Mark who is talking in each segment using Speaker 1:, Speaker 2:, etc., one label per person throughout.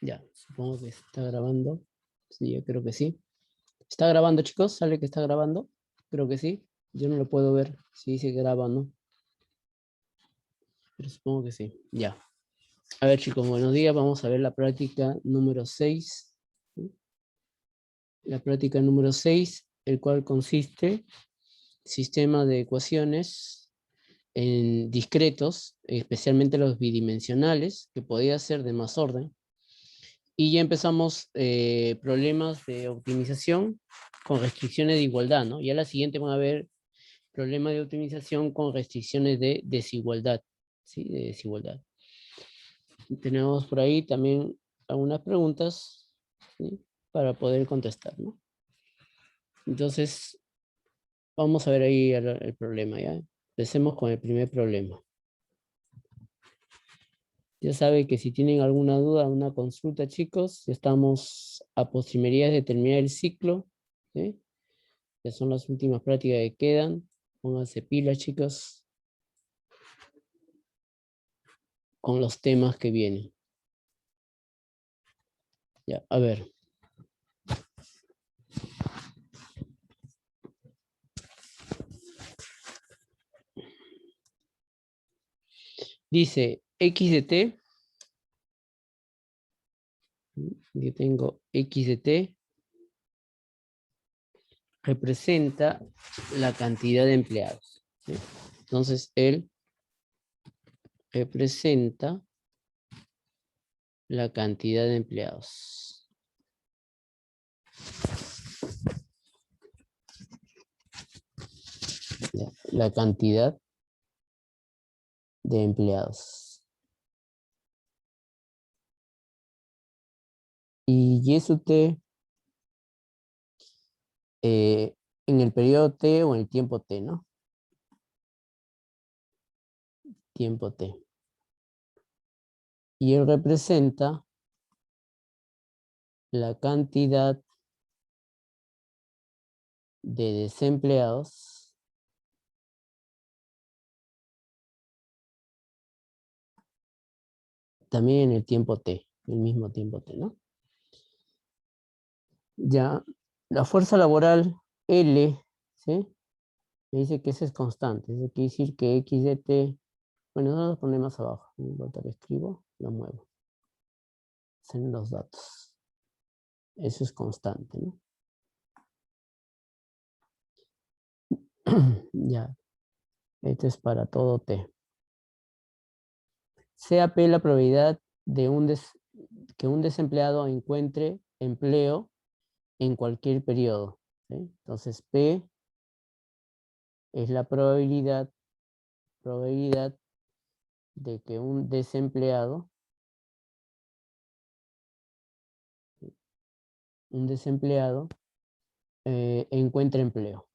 Speaker 1: Ya, supongo que está grabando. Sí, yo creo que sí. ¿Está grabando, chicos? ¿Sale que está grabando? Creo que sí. Yo no lo puedo ver si dice que graba o no. Pero supongo que sí. Ya. A ver, chicos, buenos días. Vamos a ver la práctica número 6. La práctica número 6, el cual consiste sistema de ecuaciones en discretos, especialmente los bidimensionales, que podía ser de más orden. Y ya empezamos problemas de optimización con restricciones de igualdad, ¿no? Ya la siguiente van a ver problemas de optimización con restricciones de desigualdad, ¿sí? De desigualdad. Tenemos por ahí también algunas preguntas, ¿sí? Para poder contestar, ¿no? Entonces, vamos a ver ahí el problema, ¿ya? Empecemos con el primer problema. Ya saben que si tienen alguna duda, una consulta, chicos, ya estamos a postrimerías de terminar el ciclo, ¿sí? Ya son las últimas prácticas que quedan. Pónganse pilas, chicos, con los temas que vienen. Ya, a ver. Dice x de t. Yo tengo x de t. Representa la cantidad de empleados, ¿sí? Entonces, él representa la cantidad de empleados. Ya, la cantidad de empleados. Y eso t en el periodo t o en el tiempo t, ¿no? Tiempo t. Y él representa la cantidad de desempleados también en el tiempo t, el mismo tiempo t, ¿no? Ya, la fuerza laboral L, ¿sí? Me dice que esa es constante, eso quiere decir que x de t, bueno, no lo ponemos más abajo, no importa, lo escribo, lo muevo. Son los datos. Eso es constante, ¿no? Ya, esto es para todo t. Sea P la probabilidad de que un desempleado encuentre empleo en cualquier periodo, ¿sí? Entonces P es la probabilidad de que un desempleado encuentre empleo.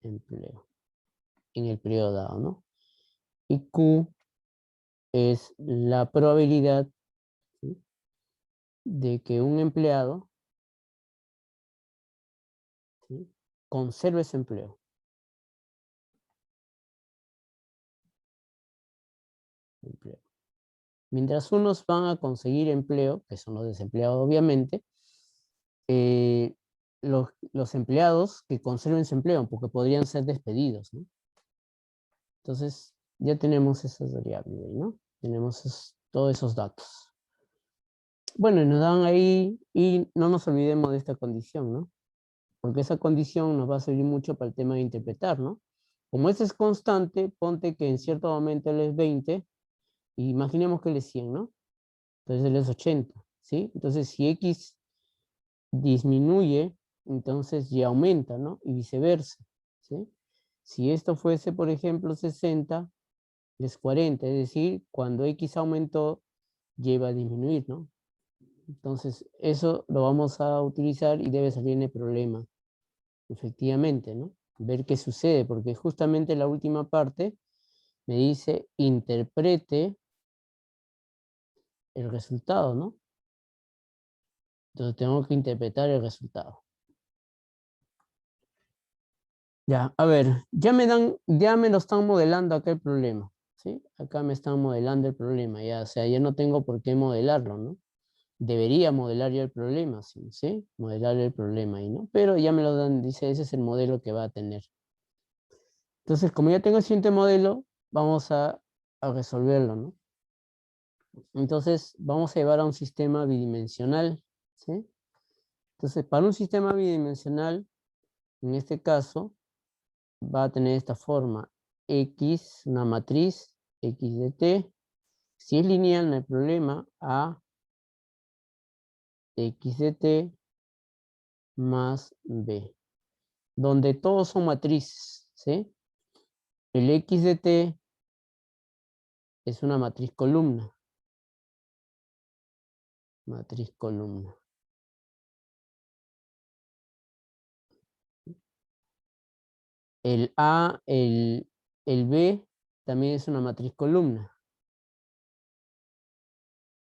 Speaker 1: Empleo en el periodo dado, ¿no? Y Q es la probabilidad, ¿sí?, de que un empleado, ¿sí?, conserve ese empleo. Mientras unos van a conseguir empleo, que son los desempleados obviamente, los empleados que conserven su empleo, porque podrían ser despedidos, ¿no? Entonces, ya tenemos esas variables, ¿no? Tenemos todos esos datos. Bueno, nos dan ahí, y no nos olvidemos de esta condición, ¿no? Porque esa condición nos va a servir mucho para el tema de interpretar, ¿no? Como ese es constante, ponte que en cierto momento él es 20, y imaginemos que él es 100, ¿no? Entonces él es 80, ¿sí? Entonces si X disminuye, entonces Y aumenta, ¿no? Y viceversa, ¿sí? Si esto fuese, por ejemplo, 60, es 40, es decir, cuando X aumentó, Y va a disminuir, ¿no? Entonces, eso lo vamos a utilizar y debe salir en el problema, efectivamente, ¿no? Ver qué sucede, porque justamente la última parte me dice interprete el resultado, ¿no? Entonces tengo que interpretar el resultado. Ya, a ver, ya me lo están modelando acá el problema, ¿sí? Acá me están modelando el problema, ya, o sea, ya no tengo por qué modelarlo, ¿no? Debería modelar yo el problema, ¿sí? ¿Sí? Modelar el problema ahí, ¿no? Pero ya me lo dan, dice, ese es el modelo que va a tener. Entonces, como ya tengo el siguiente modelo, vamos a resolverlo, ¿no? Entonces, vamos a llevar a un sistema bidimensional, ¿sí? Entonces, para un sistema bidimensional, en este caso, va a tener esta forma. X, una matriz, X de T. Si es lineal, no hay problema. A, X de T, más B. Donde todos son matrices, ¿sí? El X de T es una matriz columna. Matriz columna. El A, el B también es una matriz columna.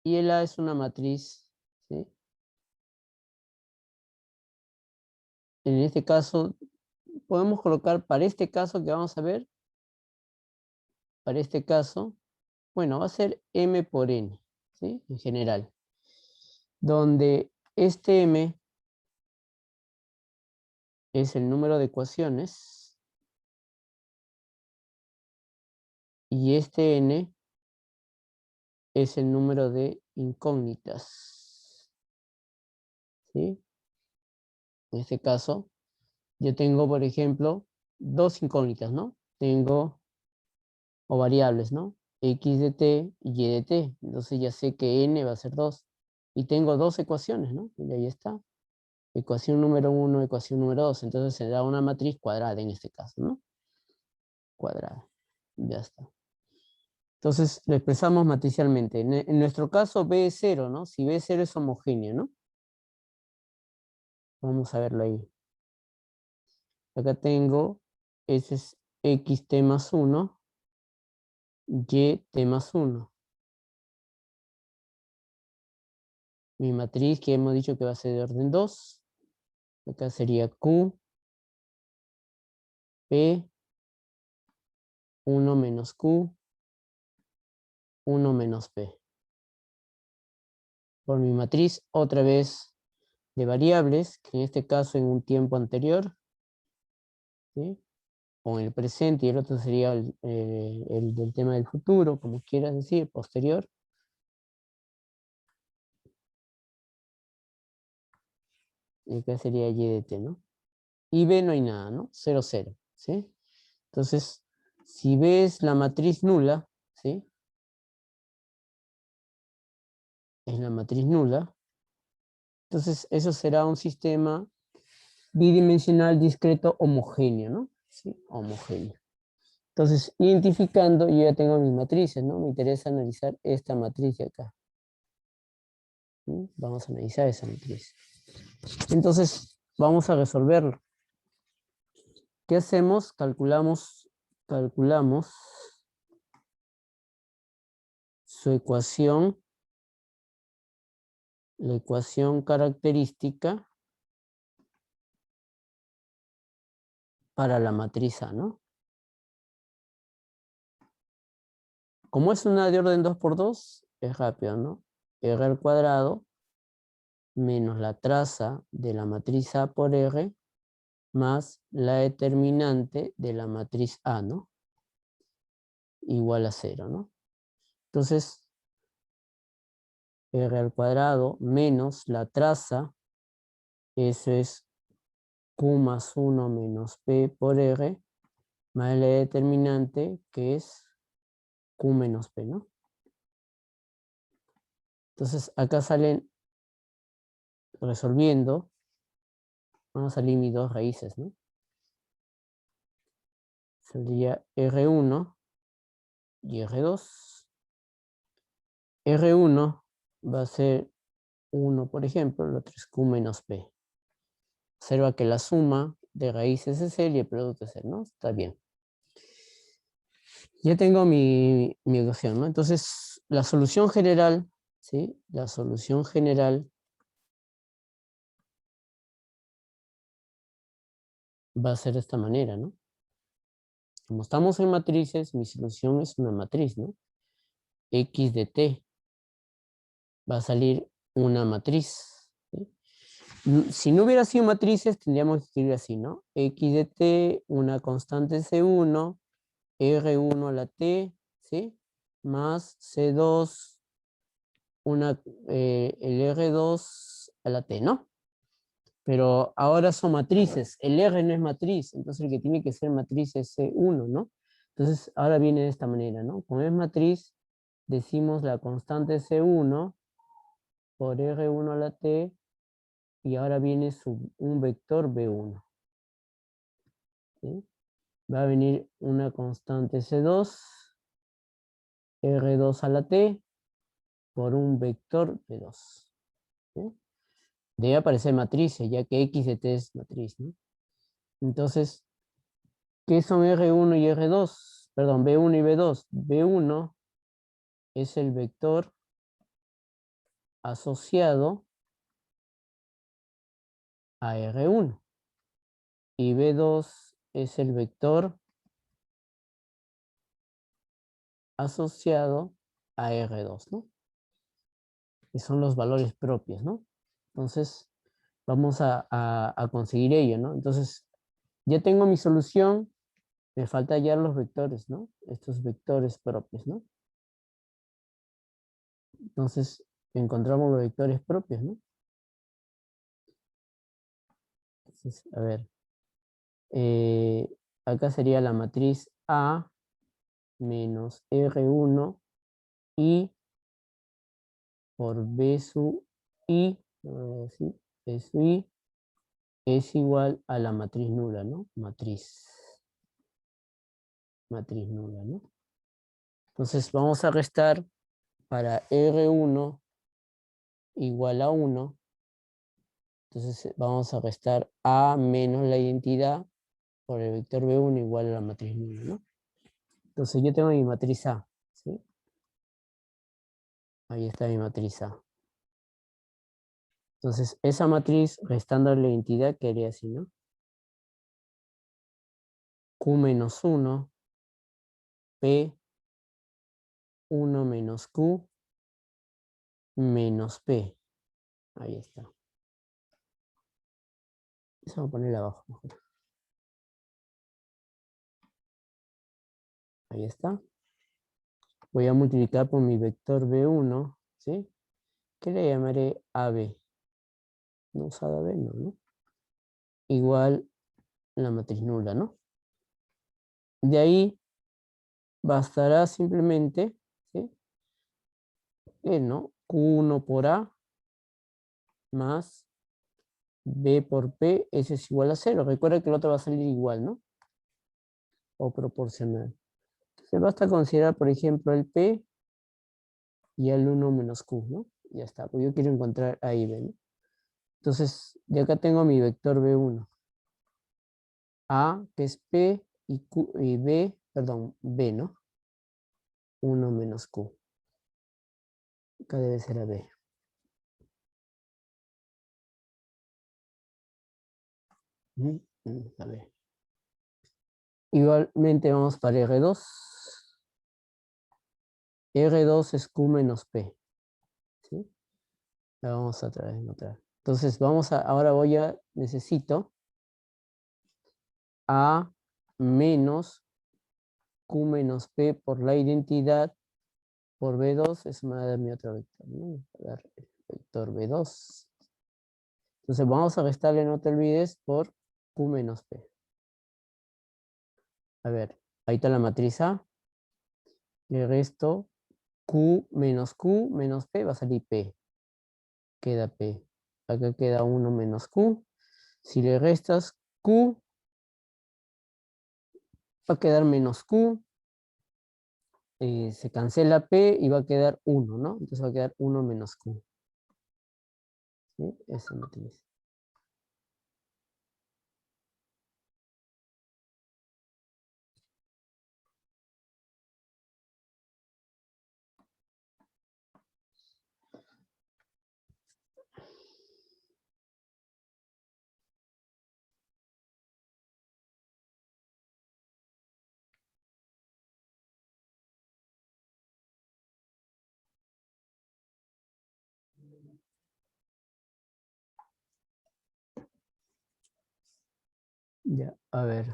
Speaker 1: Y el A es una matriz, ¿sí? En este caso, podemos colocar para este caso que vamos a ver, para este caso, bueno, va a ser M por N, ¿sí? En general. Donde este M es el número de ecuaciones y este N es el número de incógnitas, ¿sí? En este caso, yo tengo, por ejemplo, dos incógnitas, ¿no? Tengo, o variables, ¿no? X de t y y de t. Entonces ya sé que n va a ser 2. Y tengo dos ecuaciones, ¿no? Y ahí está. Ecuación número 1, ecuación número 2. Entonces se da una matriz cuadrada en este caso, ¿no? Cuadrada. Ya está. Entonces lo expresamos matricialmente. En nuestro caso B es 0, ¿no? Si B es 0 es homogéneo, ¿no? Vamos a verlo ahí. Acá tengo, ese es xt más 1, y más 1. Mi matriz que hemos dicho que va a ser de orden 2. Acá sería Q, P, 1 menos Q, 1 menos P. Por mi matriz, otra vez de variables, que en este caso en un tiempo anterior, ¿sí? O en el presente, y el otro sería el del tema del futuro, como quieras decir, posterior. Y acá sería y de t, ¿no? Y b no hay nada, ¿no? 0, 0, ¿sí? Entonces, si b es la matriz nula, ¿sí? Es la matriz nula. Entonces, eso será un sistema bidimensional discreto homogéneo, ¿no? Sí, homogéneo. Entonces, identificando, yo ya tengo mis matrices, ¿no? Me interesa analizar esta matriz de acá. ¿Sí? Vamos a analizar esa matriz. Entonces, vamos a resolverlo. ¿Qué hacemos? Calculamos su ecuación, la ecuación característica para la matriz A, ¿no? Como es una de orden 2 por 2, es rápido, ¿no? R al cuadrado menos la traza de la matriz A por R más la determinante de la matriz A, ¿no? Igual a 0, ¿no? Entonces, R al cuadrado menos la traza, eso es Q más 1 menos P por R, más la determinante, que es Q menos P, ¿no? Entonces, acá salen, resolviendo, van a salir mis dos raíces, ¿no? Saldría R1 y R2. R1 va a ser 1, por ejemplo, el otro es Q menos P. Observa que la suma de raíces es cero y el producto es cero, ¿no? Está bien. Ya tengo mi ecuación, ¿no? Entonces, la solución general, ¿sí? La solución general va a ser de esta manera, ¿no? Como estamos en matrices, mi solución es una matriz, ¿no? X de t va a salir una matriz. ¿Sí? Si no hubiera sido matrices, tendríamos que escribir así, ¿no? X de t, una constante C1, R1 a la t, ¿sí? Más C2, el R2 a la t, ¿no? Pero ahora son matrices. El R no es matriz, entonces el que tiene que ser matriz es C1, ¿no? Entonces ahora viene de esta manera, ¿no? Como es matriz, decimos la constante C1 por R1 a la t, y ahora viene un vector B1. ¿Sí? Va a venir una constante C2, R2 a la t, por un vector B2. ¿Sí? Debe aparecer matrices, ya que X de t es matriz, ¿no? Entonces, ¿qué son R1 y R2? Perdón, B1 y B2. B1 es el vector asociado a R1 y B2 es el vector asociado a R2, ¿no? Que son los valores propios, ¿no? Entonces, vamos a conseguir ello, ¿no? Entonces, ya tengo mi solución, me falta hallar los vectores, ¿no? Estos vectores propios, ¿no? Entonces, encontramos los vectores propios, ¿no? Entonces, a ver, acá sería la matriz A menos R1 y por B sub I, así, B sub I es igual a la matriz nula, ¿no? Matriz nula, ¿no? Entonces vamos a restar para R1 igual a 1. Entonces vamos a restar A menos la identidad por el vector B1 igual a la matriz nula, ¿no? Entonces yo tengo mi matriz A, ¿sí? Ahí está mi matriz A. Entonces esa matriz, restando la identidad, quedaría así, ¿no? Q menos 1, P, 1 menos Q, menos P. Ahí está. Eso vamos a ponerle abajo mejor. Ahí está. Voy a multiplicar por mi vector B1, ¿sí? Que le llamaré AB. No usada B, no, ¿no? Igual la matriz nula, ¿no? De ahí bastará simplemente, ¿sí? ¿No? Q1 por A más B por P, ese es igual a 0. Recuerda que el otro va a salir igual, ¿no? O proporcional. Entonces basta considerar, por ejemplo, el P y el 1 menos Q, ¿no? Ya está, pues yo quiero encontrar A y B, ¿no? Entonces, de acá tengo mi vector B1. A, que es P, y B, perdón, B, ¿no? 1 menos Q. Acá debe ser a B. A ver. Igualmente vamos para R2. R2 es Q menos P. ¿Sí? La vamos a otra vez encontrar. Entonces ahora necesito A menos Q menos P por la identidad por B2, eso me va a dar mi otro vector, ¿no? Va a dar el vector B2. Entonces vamos a restarle, no te olvides, por Q menos P. A ver, ahí está la matriz A. Le resto Q menos P, va a salir P. Queda P. Acá queda 1 menos Q. Si le restas Q, va a quedar menos Q. Se cancela P y va a quedar 1, ¿no? Entonces va a quedar 1 menos Q. ¿Sí? Esa matriz. Ya, a ver.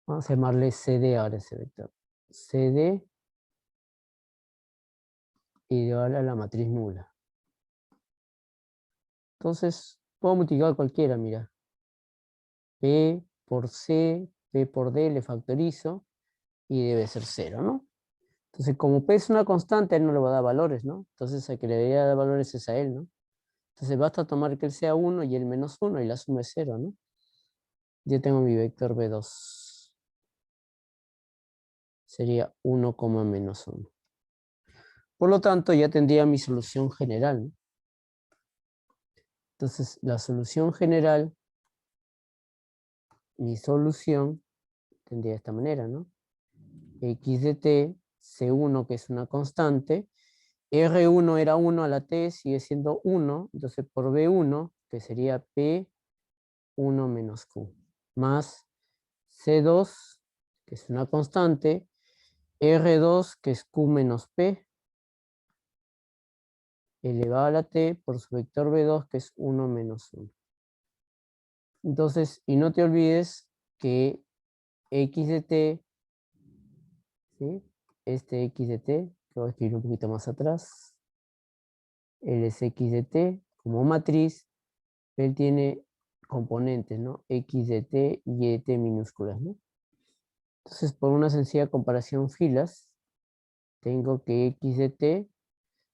Speaker 1: Vamos a llamarle CD ahora ese vector. CD igual a la matriz nula. Entonces, puedo multiplicar cualquiera, mira. P por C, P por D le factorizo y debe ser 0, ¿no? Entonces, como P es una constante, a él no le va a dar valores, ¿no? Entonces, a que le debería dar valores es a él, ¿no? Entonces, basta tomar que él sea 1 y él menos 1 y la suma es 0, ¿no? Yo tengo mi vector B2. Sería 1, menos 1. Por lo tanto, ya tendría mi solución general, ¿no? Entonces, la solución general, mi solución, tendría de esta manera, ¿no? X de t, C1, que es una constante, R1 era 1 a la t, sigue siendo 1, entonces por B1, que sería P1 menos Q, más C2, que es una constante, R2, que es Q menos P, elevado a la t por su vector B2, que es 1 menos 1. Entonces, y no te olvides que X de t, ¿sí? Este X de t, que voy a escribir un poquito más atrás, él es X de t como matriz, él tiene componentes, ¿no? X de t y Y de t minúsculas, ¿no? Entonces, por una sencilla comparación filas, tengo que X de t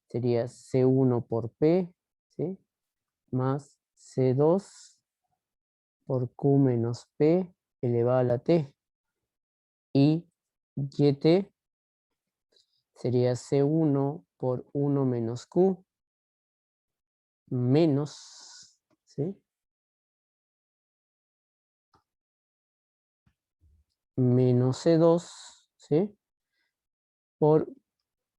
Speaker 1: sería C1 por P, ¿sí? Más C2 por Q menos P elevado a la t. Y YT sería C1 por 1 menos Q menos, ¿sí? Menos C2, ¿sí? Por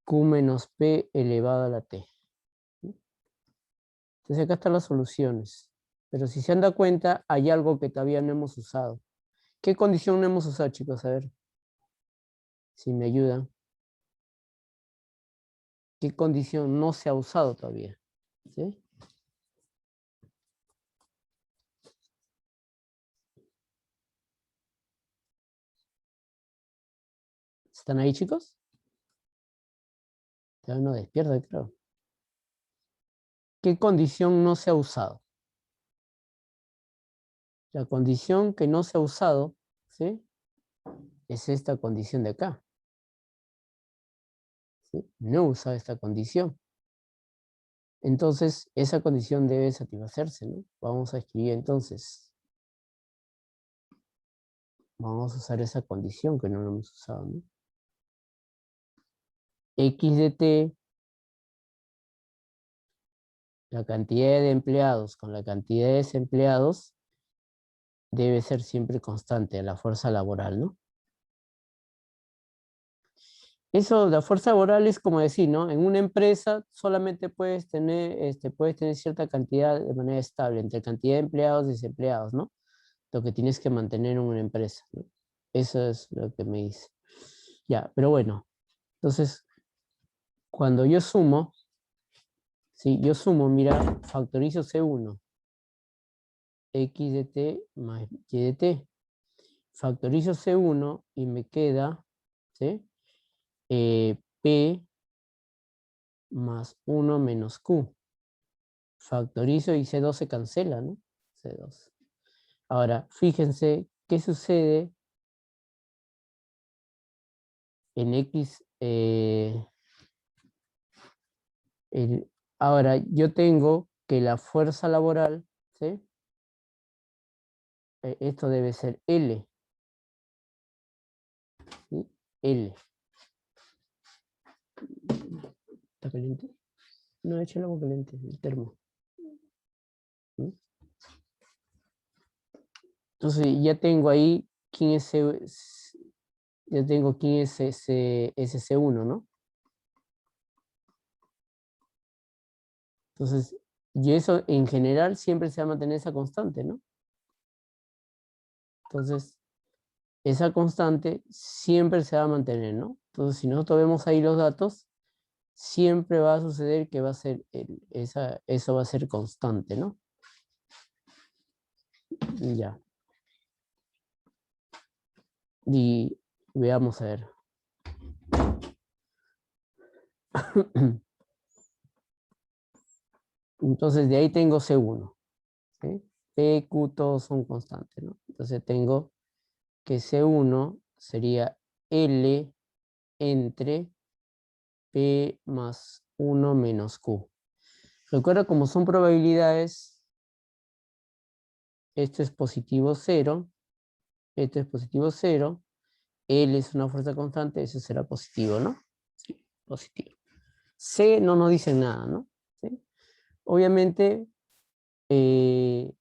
Speaker 1: Q menos P elevado a la T. Entonces acá están las soluciones. Pero si se han dado cuenta, hay algo que todavía no hemos usado. ¿Qué condición no hemos usado, chicos? A ver, si me ayudan. ¿Qué condición no se ha usado todavía? ¿Sí? ¿Están ahí, chicos? Todavía no despierta, creo. ¿Qué condición no se ha usado? La condición que no se ha usado, ¿sí? Es esta condición de acá. ¿Sí? No he usado esta condición. Entonces, esa condición debe satisfacerse, ¿no? Vamos a escribir entonces. Vamos a usar esa condición que no lo hemos usado, ¿no? X de t, la cantidad de empleados con la cantidad de desempleados, debe ser siempre constante, la fuerza laboral, ¿no? Eso, la fuerza laboral es como decir, ¿no? En una empresa solamente puedes tener cierta cantidad de manera estable, entre cantidad de empleados y desempleados, ¿no? Lo que tienes que mantener en una empresa, ¿no? Eso es lo que me dice. Ya, pero bueno, entonces, cuando yo sumo, si yo sumo, mira, factorizo C1, X de t más Y de t. Factorizo C1 y me queda, ¿sí? P más 1 menos Q. Factorizo y C2 se cancela, ¿no? C2. Ahora, fíjense qué sucede en X. Ahora, yo tengo que la fuerza laboral, ¿sí? Esto debe ser L. ¿Sí? L. ¿Está caliente? No, echa el agua caliente, el termo. ¿Sí? Entonces ya tengo ahí quién es ya tengo quién es ese SC1, ¿no? Entonces Y eso en general siempre se va a mantener esa constante, ¿no? Entonces, esa constante siempre se va a mantener, ¿no? Entonces, si nosotros vemos ahí los datos, siempre va a suceder que va a ser eso va a ser constante, ¿no? Ya. Y veamos a ver. Entonces, de ahí tengo C1. ¿Sí? P, Q, todos son constantes, ¿no? Entonces tengo que C1 sería L entre P más 1 menos Q. Recuerda, como son probabilidades, esto es positivo 0, esto es positivo 0, L es una fuerza constante, eso será positivo, ¿no? Sí, positivo. C no nos dice nada, ¿no? ¿Sí? Obviamente, eh,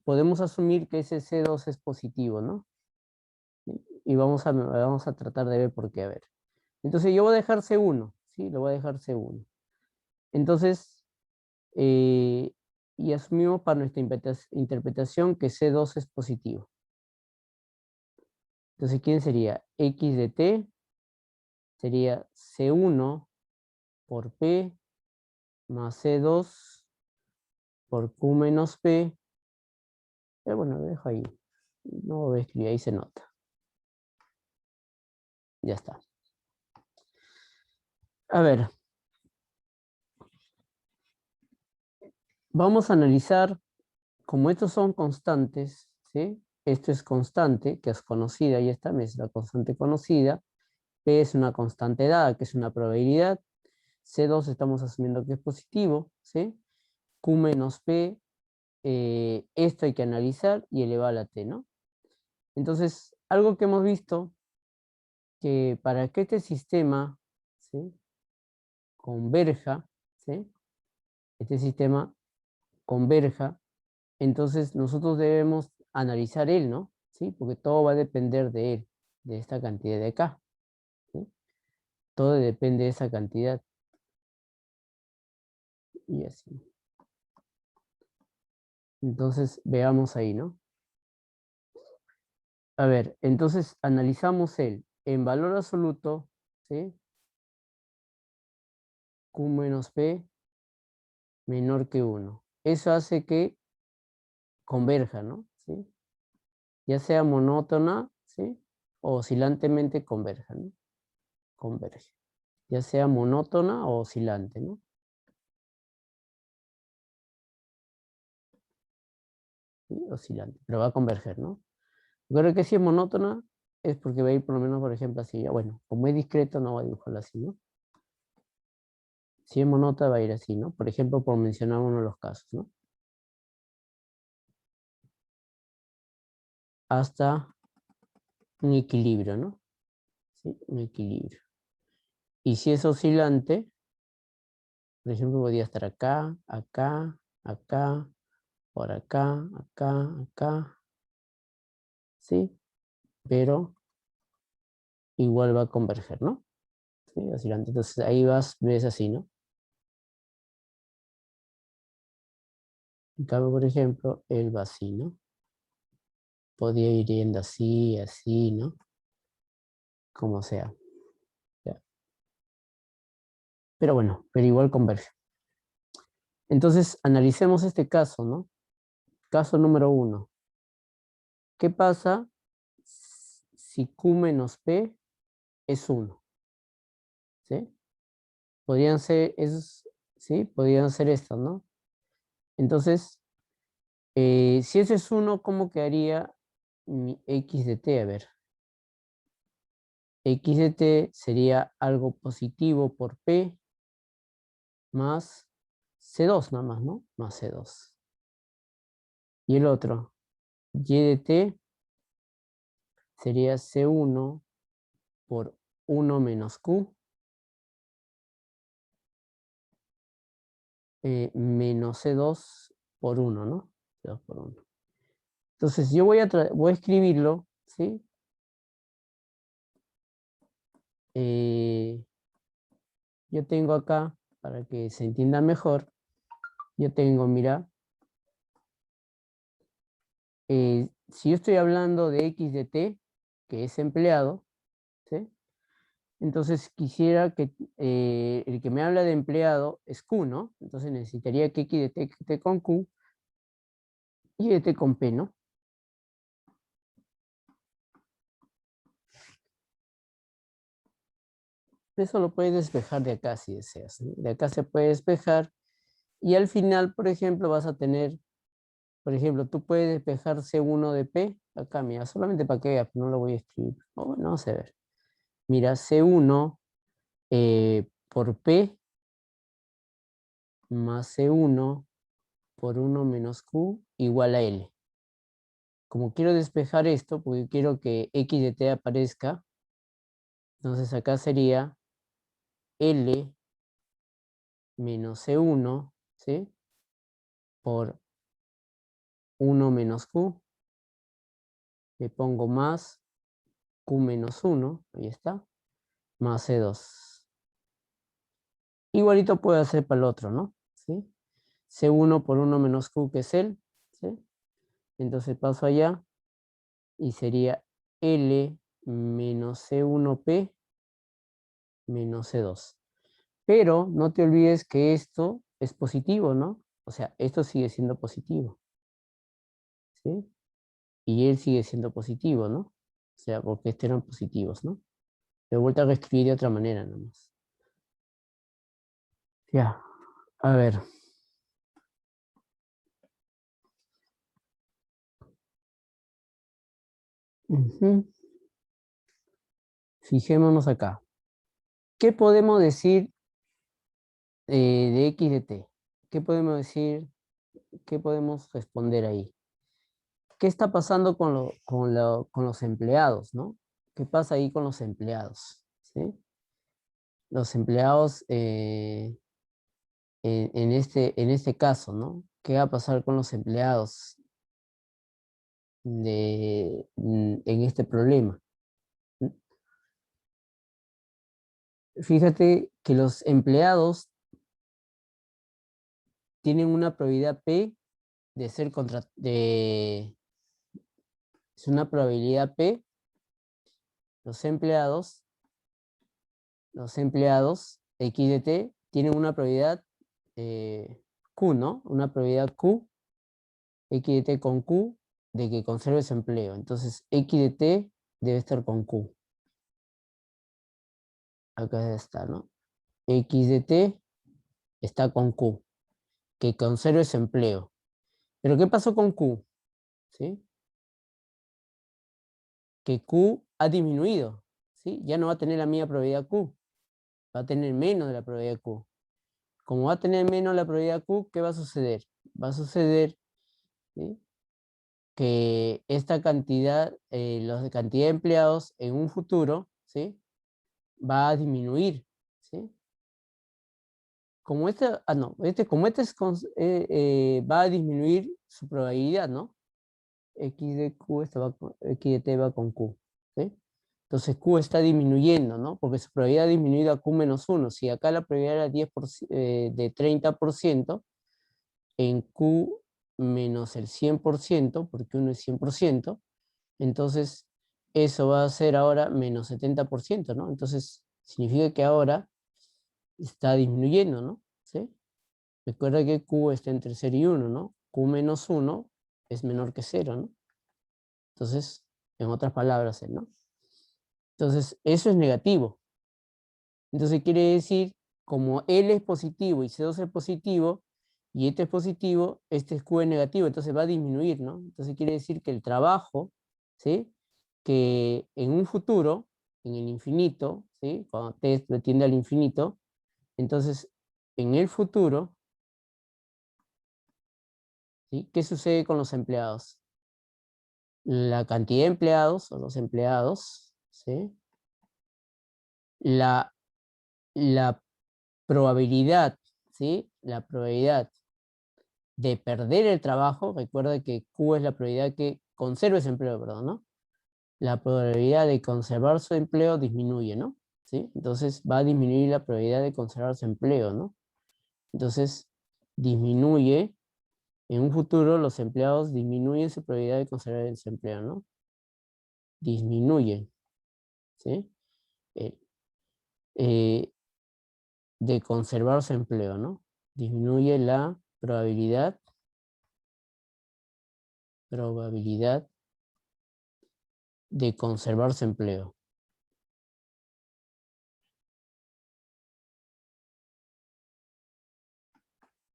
Speaker 1: podemos asumir que ese C2 es positivo, ¿no? Y vamos a tratar de ver por qué. A ver. Entonces yo voy a dejar C1, ¿sí? Lo voy a dejar C1. Entonces, eh, y asumimos para nuestra interpretación que C2 es positivo. Entonces, ¿quién sería? X de T sería C1 por P más C2 por Q menos P. Pero bueno, lo dejo ahí. No lo voy a escribir, ahí se nota. Ya está. A ver. Vamos a analizar, como estos son constantes, ¿sí? Esto es constante, que es conocida, y esta es la constante conocida. P es una constante dada, que es una probabilidad. C2 estamos asumiendo que es positivo, ¿sí? Q menos P, esto hay que analizar y elevar a la T, ¿no? Entonces, algo que hemos visto, que para que este sistema, ¿sí? Converja, ¿sí? Este sistema converja, entonces nosotros debemos analizar él, ¿no? ¿Sí? Porque todo va a depender de él, de esta cantidad de acá, ¿sí? Todo depende de esa cantidad. Y así. Entonces, veamos ahí, ¿no? A ver, entonces analizamos él en valor absoluto, ¿sí? Q menos P menor que 1. Eso hace que converja, ¿no? ¿Sí? Ya sea monótona, ¿sí? O oscilantemente converja, ¿no? Converge. Ya sea monótona o oscilante, ¿no? ¿Sí? Oscilante, pero va a converger, ¿no? Yo creo que si es monótona es porque va a ir por lo menos, por ejemplo, así. Ya, bueno, como es discreto no va a dibujarlo así, ¿no? Si es monótona va a ir así, ¿no? Por ejemplo, por mencionar uno de los casos, ¿no? Hasta un equilibrio, ¿no? ¿Sí? Un equilibrio. Y si es oscilante, por ejemplo, podría estar acá, acá, acá, por acá, acá, acá, ¿sí? Pero igual va a converger, ¿no? ¿Sí? Oscilante. Entonces ahí ves así, ¿no? En cambio, por ejemplo, el vacío, podría ir yendo así, así, ¿no? Como sea. ¿Ya? Pero bueno, pero igual converge. Entonces, analicemos este caso, ¿no? Caso número 1. ¿Qué pasa si Q menos P es 1? ¿Sí? Podrían ser esos, ¿sí? Podrían ser estos, ¿no? Entonces, si ese es 1, ¿cómo quedaría mi X de T? A ver. X de T sería algo positivo por P más C2 nada más, ¿no? Más C2. Y el otro, Y de T sería C1 por 1 menos Q menos C2 por 1, ¿no? C2 por 1. Entonces yo voy a escribirlo, ¿sí? Yo tengo acá para que se entienda mejor, yo tengo, mira, si yo estoy hablando de X de T, que es empleado, ¿sí? Entonces quisiera que el que me habla de empleado es Q, ¿no? Entonces necesitaría que X de T esté con Q y de T con P, ¿no? Eso lo puedes despejar de acá si deseas, ¿no? De acá se puede despejar y al final, por ejemplo, vas a tener, por ejemplo, tú puedes despejar C1 de P, acá mira, solamente para que veas, no lo voy a escribir. Oh, bueno, vamos a ver. Mira, C1 por P más C1 por 1 menos Q igual a L. Como quiero despejar esto, porque quiero que X de T aparezca, entonces acá sería L menos C1, ¿sí? Por 1 menos Q, le pongo más Q menos 1, ahí está, más C2. Igualito puedo hacer para el otro, ¿no? ¿Sí? C1 por 1 menos Q, que es él, ¿sí? Entonces paso allá y sería L menos C1P menos C2. Pero no te olvides que esto es positivo, ¿no? O sea, esto sigue siendo positivo, ¿sí? Y él sigue siendo positivo, ¿no? O sea, porque estos eran positivos, ¿no? De vuelta a reescribir de otra manera nomás. Ya, a ver. Ujú. Fijémonos acá. ¿Qué podemos decir de X de T? ¿Qué podemos decir? ¿Qué podemos responder ahí? ¿Qué está pasando con los empleados, no? ¿Qué pasa ahí con los empleados? ¿Sí? Los empleados en este caso, ¿no? ¿Qué va a pasar con los empleados en este problema? Fíjate que los empleados tienen una probabilidad P de ser es una probabilidad P, los empleados X de T tienen una probabilidad Q, ¿no? Una probabilidad Q, X de T con Q, de que conserve ese empleo. Entonces, X de T debe estar con Q. Acá está, ¿no? X de T está con Q, que conserve ese empleo. Pero ¿qué pasó con Q? ¿Sí? Que Q ha disminuido, ¿sí? Ya no va a tener la misma probabilidad Q, va a tener menos de la probabilidad Q. Como va a tener menos la probabilidad Q, ¿qué va a suceder? Va a suceder, ¿sí?, que esta cantidad, la cantidad de empleados en un futuro, ¿sí?, va a disminuir, ¿sí? Como como va a disminuir su probabilidad, ¿no? X de Q, X de T va con Q, ¿sí? Entonces Q está disminuyendo, ¿no? Porque su probabilidad ha disminuido a Q menos 1. Si acá la probabilidad era de 30%, en Q menos el 100%, porque uno es 100%, entonces eso va a ser ahora menos 70%, ¿no? Entonces significa que ahora está disminuyendo, ¿no? ¿Sí? Recuerda que Q está entre 0 y 1, ¿no? Q menos 1 es menor que 0, ¿no? Entonces, en otras palabras, ¿no? Entonces, eso es negativo. Entonces quiere decir, como L es positivo y C2 es positivo, y este es positivo, este es Q es negativo, entonces va a disminuir, ¿no? Entonces quiere decir que el trabajo, ¿sí?, que en un futuro, en el infinito, ¿sí?, cuando T tiende al infinito, entonces en el futuro, ¿sí?, ¿qué sucede con los empleados? La cantidad de empleados, o los empleados, ¿sí?, la, la probabilidad, ¿sí?, la probabilidad de perder el trabajo, recuerda que Q es la probabilidad que conserve ese empleo, perdón, ¿no? La probabilidad de conservar su empleo disminuye, ¿no? ¿Sí? Entonces va a disminuir la probabilidad de conservar su empleo, ¿no? Entonces, disminuye, en un futuro los empleados disminuyen su probabilidad de conservar el desempleo, ¿no? Disminuyen, ¿sí? Eh, eh, de conservar su empleo, ¿no? Disminuye la probabilidad de conservar su empleo.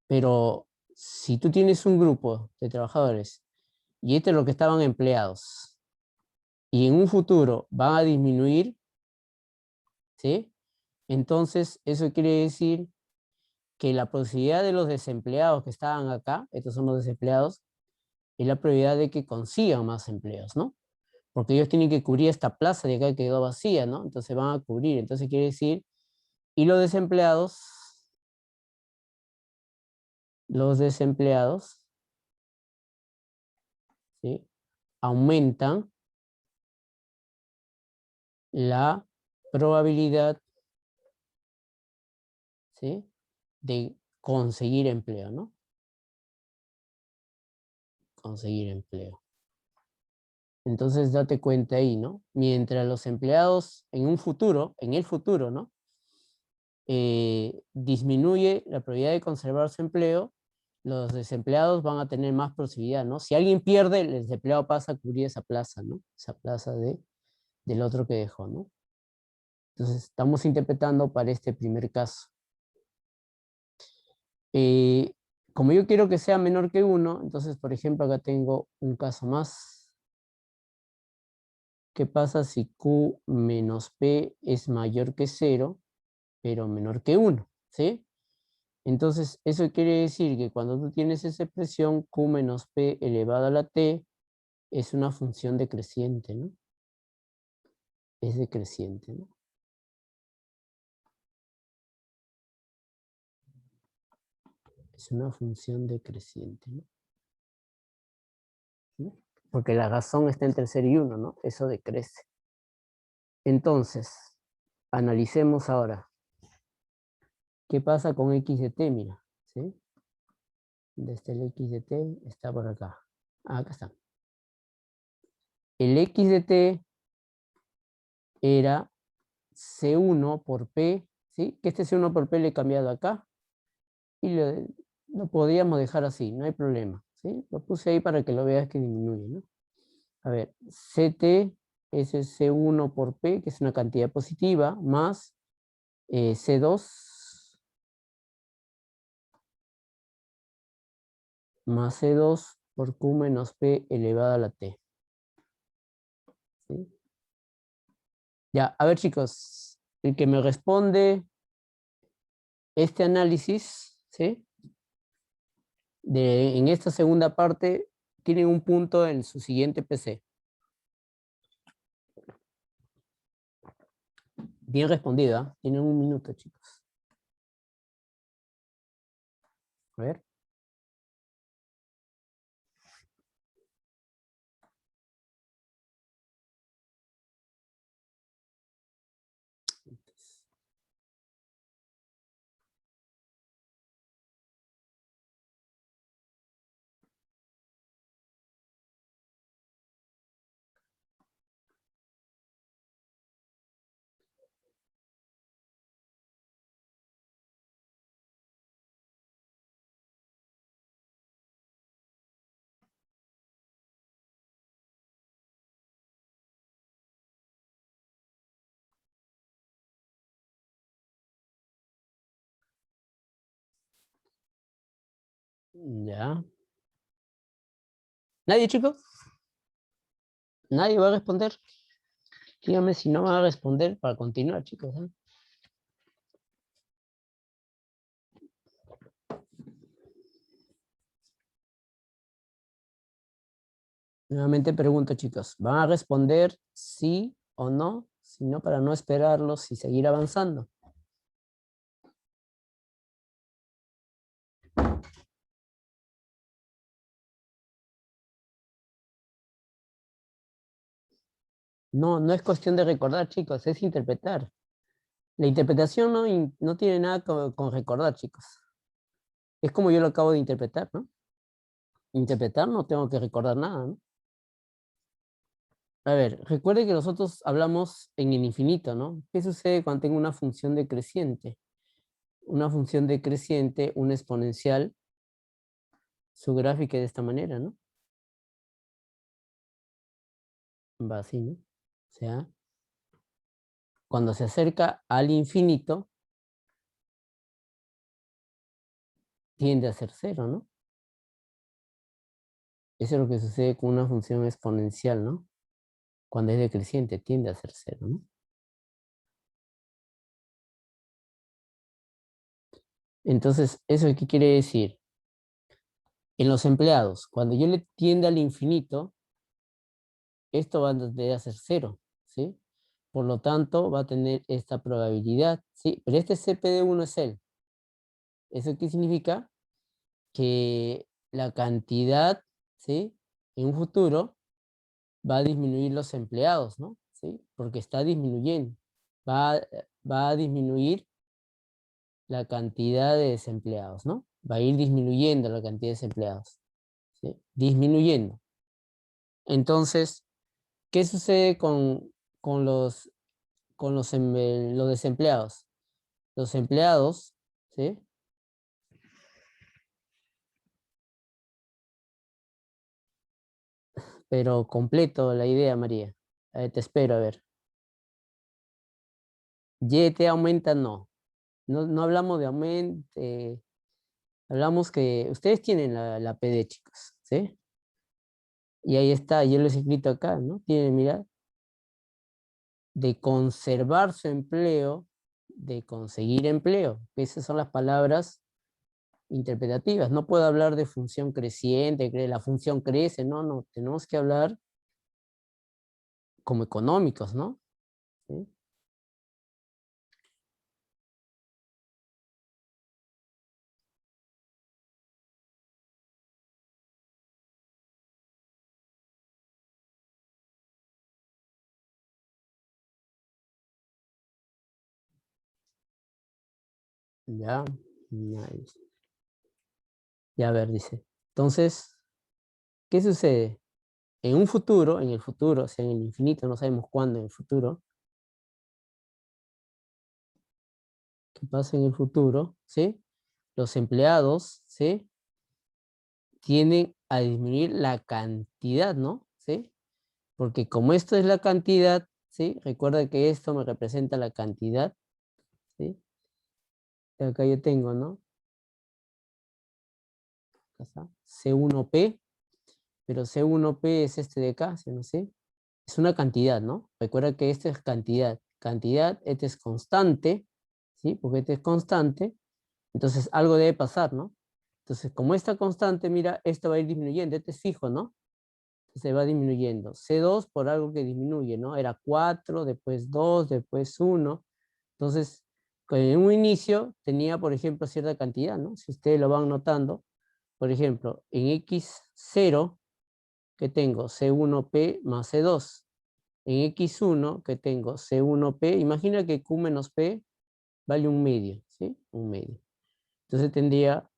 Speaker 1: Pero si tú tienes un grupo de trabajadores y este es lo que estaban empleados y en un futuro van a disminuir, ¿sí? Entonces eso quiere decir que la posibilidad de los desempleados que estaban acá, estos son los desempleados, es la probabilidad de que consigan más empleos, ¿no? Porque ellos tienen que cubrir esta plaza de acá que quedó vacía, ¿no? Entonces van a cubrir, entonces quiere decir, y los desempleados, ¿sí? Aumentan la probabilidad, ¿sí? De conseguir empleo, ¿no? Conseguir empleo. Entonces date cuenta ahí, ¿no? Mientras los empleados en el futuro, ¿no? Disminuye la probabilidad de conservar su empleo, los desempleados van a tener más posibilidad, ¿no? Si alguien pierde, el desempleado pasa a cubrir esa plaza, ¿no? Esa plaza del otro que dejó, ¿no? Entonces, estamos interpretando para este primer caso. Eh, Como yo quiero que sea menor que 1, entonces, por ejemplo, acá tengo un caso más. ¿Qué pasa si Q menos P es mayor que 0, pero menor que 1? ¿Sí? Entonces, eso quiere decir que cuando tú tienes esa expresión, Q menos P elevado a la T, es una función decreciente, ¿no? Es decreciente, ¿no? Es una función decreciente, ¿no? ¿Sí? Porque la razón está entre 0 y 1, ¿no? Eso decrece. Entonces, analicemos ahora. ¿Qué pasa con x de t? Mira, ¿sí? Desde el x de t está por acá. Ah, acá está. El x de t era C1 por P, ¿sí? Que este C1 por P le he cambiado acá y lo podríamos dejar así, no hay problema, ¿sí? Lo puse ahí para que lo veas que disminuye, ¿no? A ver, CT es C1 por P, que es una cantidad positiva, más C2 por Q menos P elevado a la T. ¿Sí? Ya, a ver chicos, el que me responde este análisis, ¿sí? En esta segunda parte, tienen un punto en su siguiente PC. Bien respondida, ¿eh? Tienen un minuto, chicos. A ver. Ya. ¿Nadie, chicos? ¿Nadie va a responder? Dígame si no va a responder para continuar, chicos, ¿eh? Nuevamente pregunto, chicos, ¿van a responder sí o no? Si no, para no esperarlos y seguir avanzando. No, no es cuestión de recordar, chicos, es interpretar. La interpretación no tiene nada con recordar, chicos. Es como yo lo acabo de interpretar, ¿no? Interpretar no tengo que recordar nada, ¿no? A ver, recuerde que nosotros hablamos en el infinito, ¿no? ¿Qué sucede cuando tengo una función decreciente? Una función decreciente, una exponencial, su gráfica es de esta manera, ¿no? Va así, ¿no? O sea, cuando se acerca al infinito, tiende a ser cero, ¿no? Eso es lo que sucede con una función exponencial, ¿no? Cuando es decreciente, tiende a ser cero, ¿no? Entonces, ¿eso qué quiere decir? En los empleados, cuando yo le tiende al infinito, esto va a tender a ser cero, ¿sí? Por lo tanto, va a tener esta probabilidad, ¿sí? Pero este CP de 1 es él. ¿Eso qué significa? Que la cantidad, ¿sí? En un futuro va a disminuir los empleados, ¿no? ¿Sí? Porque está disminuyendo. Va a disminuir la cantidad de desempleados, ¿no? Va a ir disminuyendo la cantidad de desempleados, ¿sí? Disminuyendo. Entonces, ¿qué sucede con los desempleados? Los empleados, ¿sí? Pero completo la idea, María. Te espero, a ver. Y te aumenta, no. No hablamos de aumento, hablamos que ustedes tienen la PD, chicos, ¿sí? Y ahí está, yo les he escrito acá, ¿no? Tienen, mira, de conservar su empleo, de conseguir empleo. Esas son las palabras interpretativas. No puedo hablar de función creciente, que la función crece, no, tenemos que hablar como económicos, ¿no? ¿Sí? Ya, nice. Ya, a ver, dice. Entonces, ¿qué sucede? En un futuro, en el futuro, o sea, en el infinito, no sabemos cuándo en el futuro, ¿qué pasa en el futuro? ¿Sí? Los empleados, ¿sí? Tienden a disminuir la cantidad, ¿no? ¿Sí? Porque como esto es la cantidad, ¿sí? Recuerda que esto me representa la cantidad, ¿sí? Acá yo tengo, ¿no? Acá está, C1P, pero C1P es este de acá, ¿sí? ¿No? ¿Sí? Es una cantidad, ¿no? Recuerda que esta es cantidad. Cantidad, este es constante, ¿sí? Porque este es constante, entonces algo debe pasar, ¿no? Entonces, como esta constante, mira, esto va a ir disminuyendo, este es fijo, ¿no? Se va disminuyendo. C2 por algo que disminuye, ¿no? Era 4, después 2, después 1. Entonces, en un inicio tenía, por ejemplo, cierta cantidad, ¿no? Si ustedes lo van notando, por ejemplo, en X0, que tengo C1P más C2. En X1, que tengo C1P, imagina que Q menos P vale un medio, ¿sí? Un medio. Entonces tendría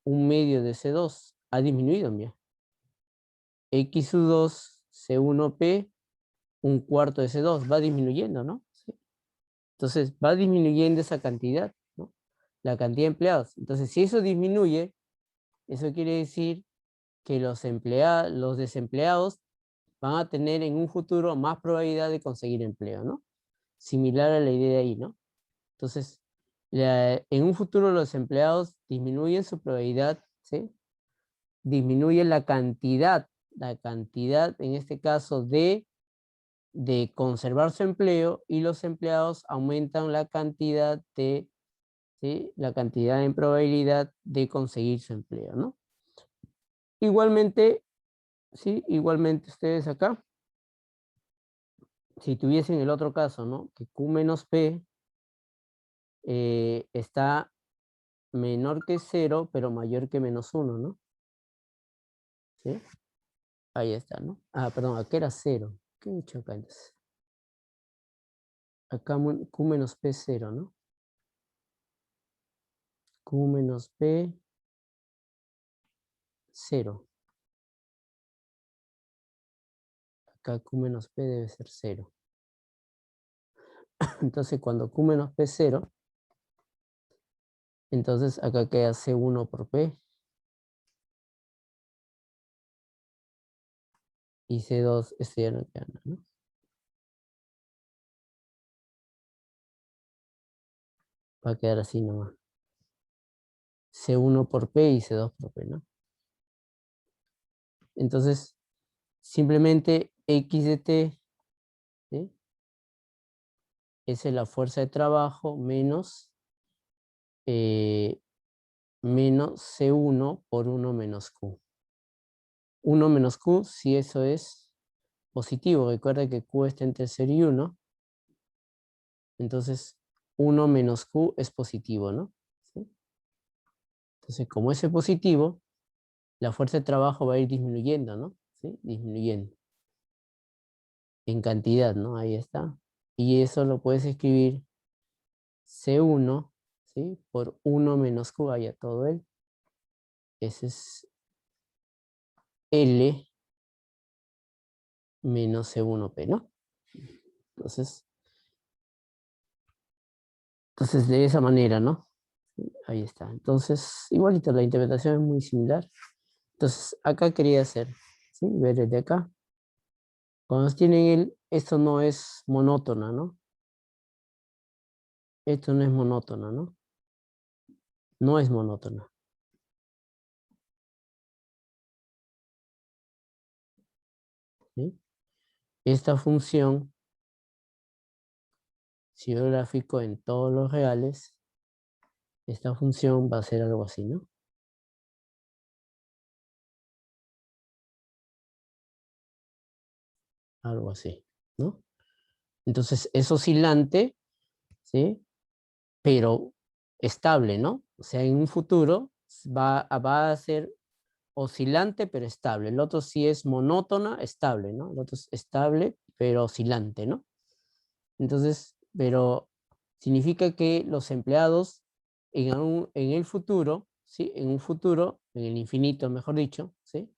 Speaker 1: un medio de C2. Ha disminuido, mira. X2, C1P, un cuarto de C2. Va disminuyendo, ¿no? ¿Sí? Entonces va disminuyendo esa cantidad, ¿no? La cantidad de empleados. Entonces, si eso disminuye, eso quiere decir que los desempleados van a tener en un futuro más probabilidad de conseguir empleo, ¿no? Similar a la idea de ahí, ¿no? Entonces, en un futuro los empleados disminuyen su probabilidad, ¿sí? Disminuyen la cantidad en este caso de conservar su empleo, y los empleados aumentan la cantidad ¿sí? La cantidad en probabilidad de conseguir su empleo, ¿no? Igualmente, ¿sí? Igualmente ustedes acá, si tuviesen el otro caso, ¿no? Que Q menos P está menor que 0, pero mayor que -1, ¿no? ¿Sí? Ahí está, ¿no? Ah, perdón, acá era 0. ¿Qué he hecho acá entonces? Acá Q menos P 0, ¿no? Q menos P 0. Acá Q menos P debe ser 0. Entonces cuando Q menos P es 0, entonces acá queda C1 por P. Y C2, este ya no queda nada, ¿no? Va a quedar así nomás. C1 por P y C2 por P, ¿no? Entonces, simplemente X de T, ¿sí? Esa es la fuerza de trabajo menos C1 por 1 menos Q. 1 menos Q, si eso es positivo, recuerda que Q está entre 0 y 1, entonces 1 menos Q es positivo, ¿no? ¿Sí? Entonces, como ese es positivo, la fuerza de trabajo va a ir disminuyendo, ¿no? ¿Sí? Disminuyendo. En cantidad, ¿no? Ahí está. Y eso lo puedes escribir C1, ¿sí? Por 1 menos Q, vaya todo él. Ese es L menos C1P, ¿no? Entonces de esa manera, ¿no? Ahí está. Entonces, igualito, la interpretación es muy similar. Entonces, acá quería hacer, ¿sí? Ver desde acá. Cuando tienen esto no es monótona, ¿no? Esto no es monótona, ¿no? No es monótona. ¿Sí? Esta función, si yo gráfico en todos los reales, esta función va a ser algo así, ¿no? Algo así, ¿no? Entonces es oscilante, ¿sí? Pero estable, ¿no? O sea, en un futuro va a ser oscilante pero estable. El otro sí es monótona, estable, ¿no? El otro es estable pero oscilante, ¿no? Entonces, pero significa que los empleados en el futuro, ¿sí? En un futuro, en el infinito, mejor dicho, ¿sí?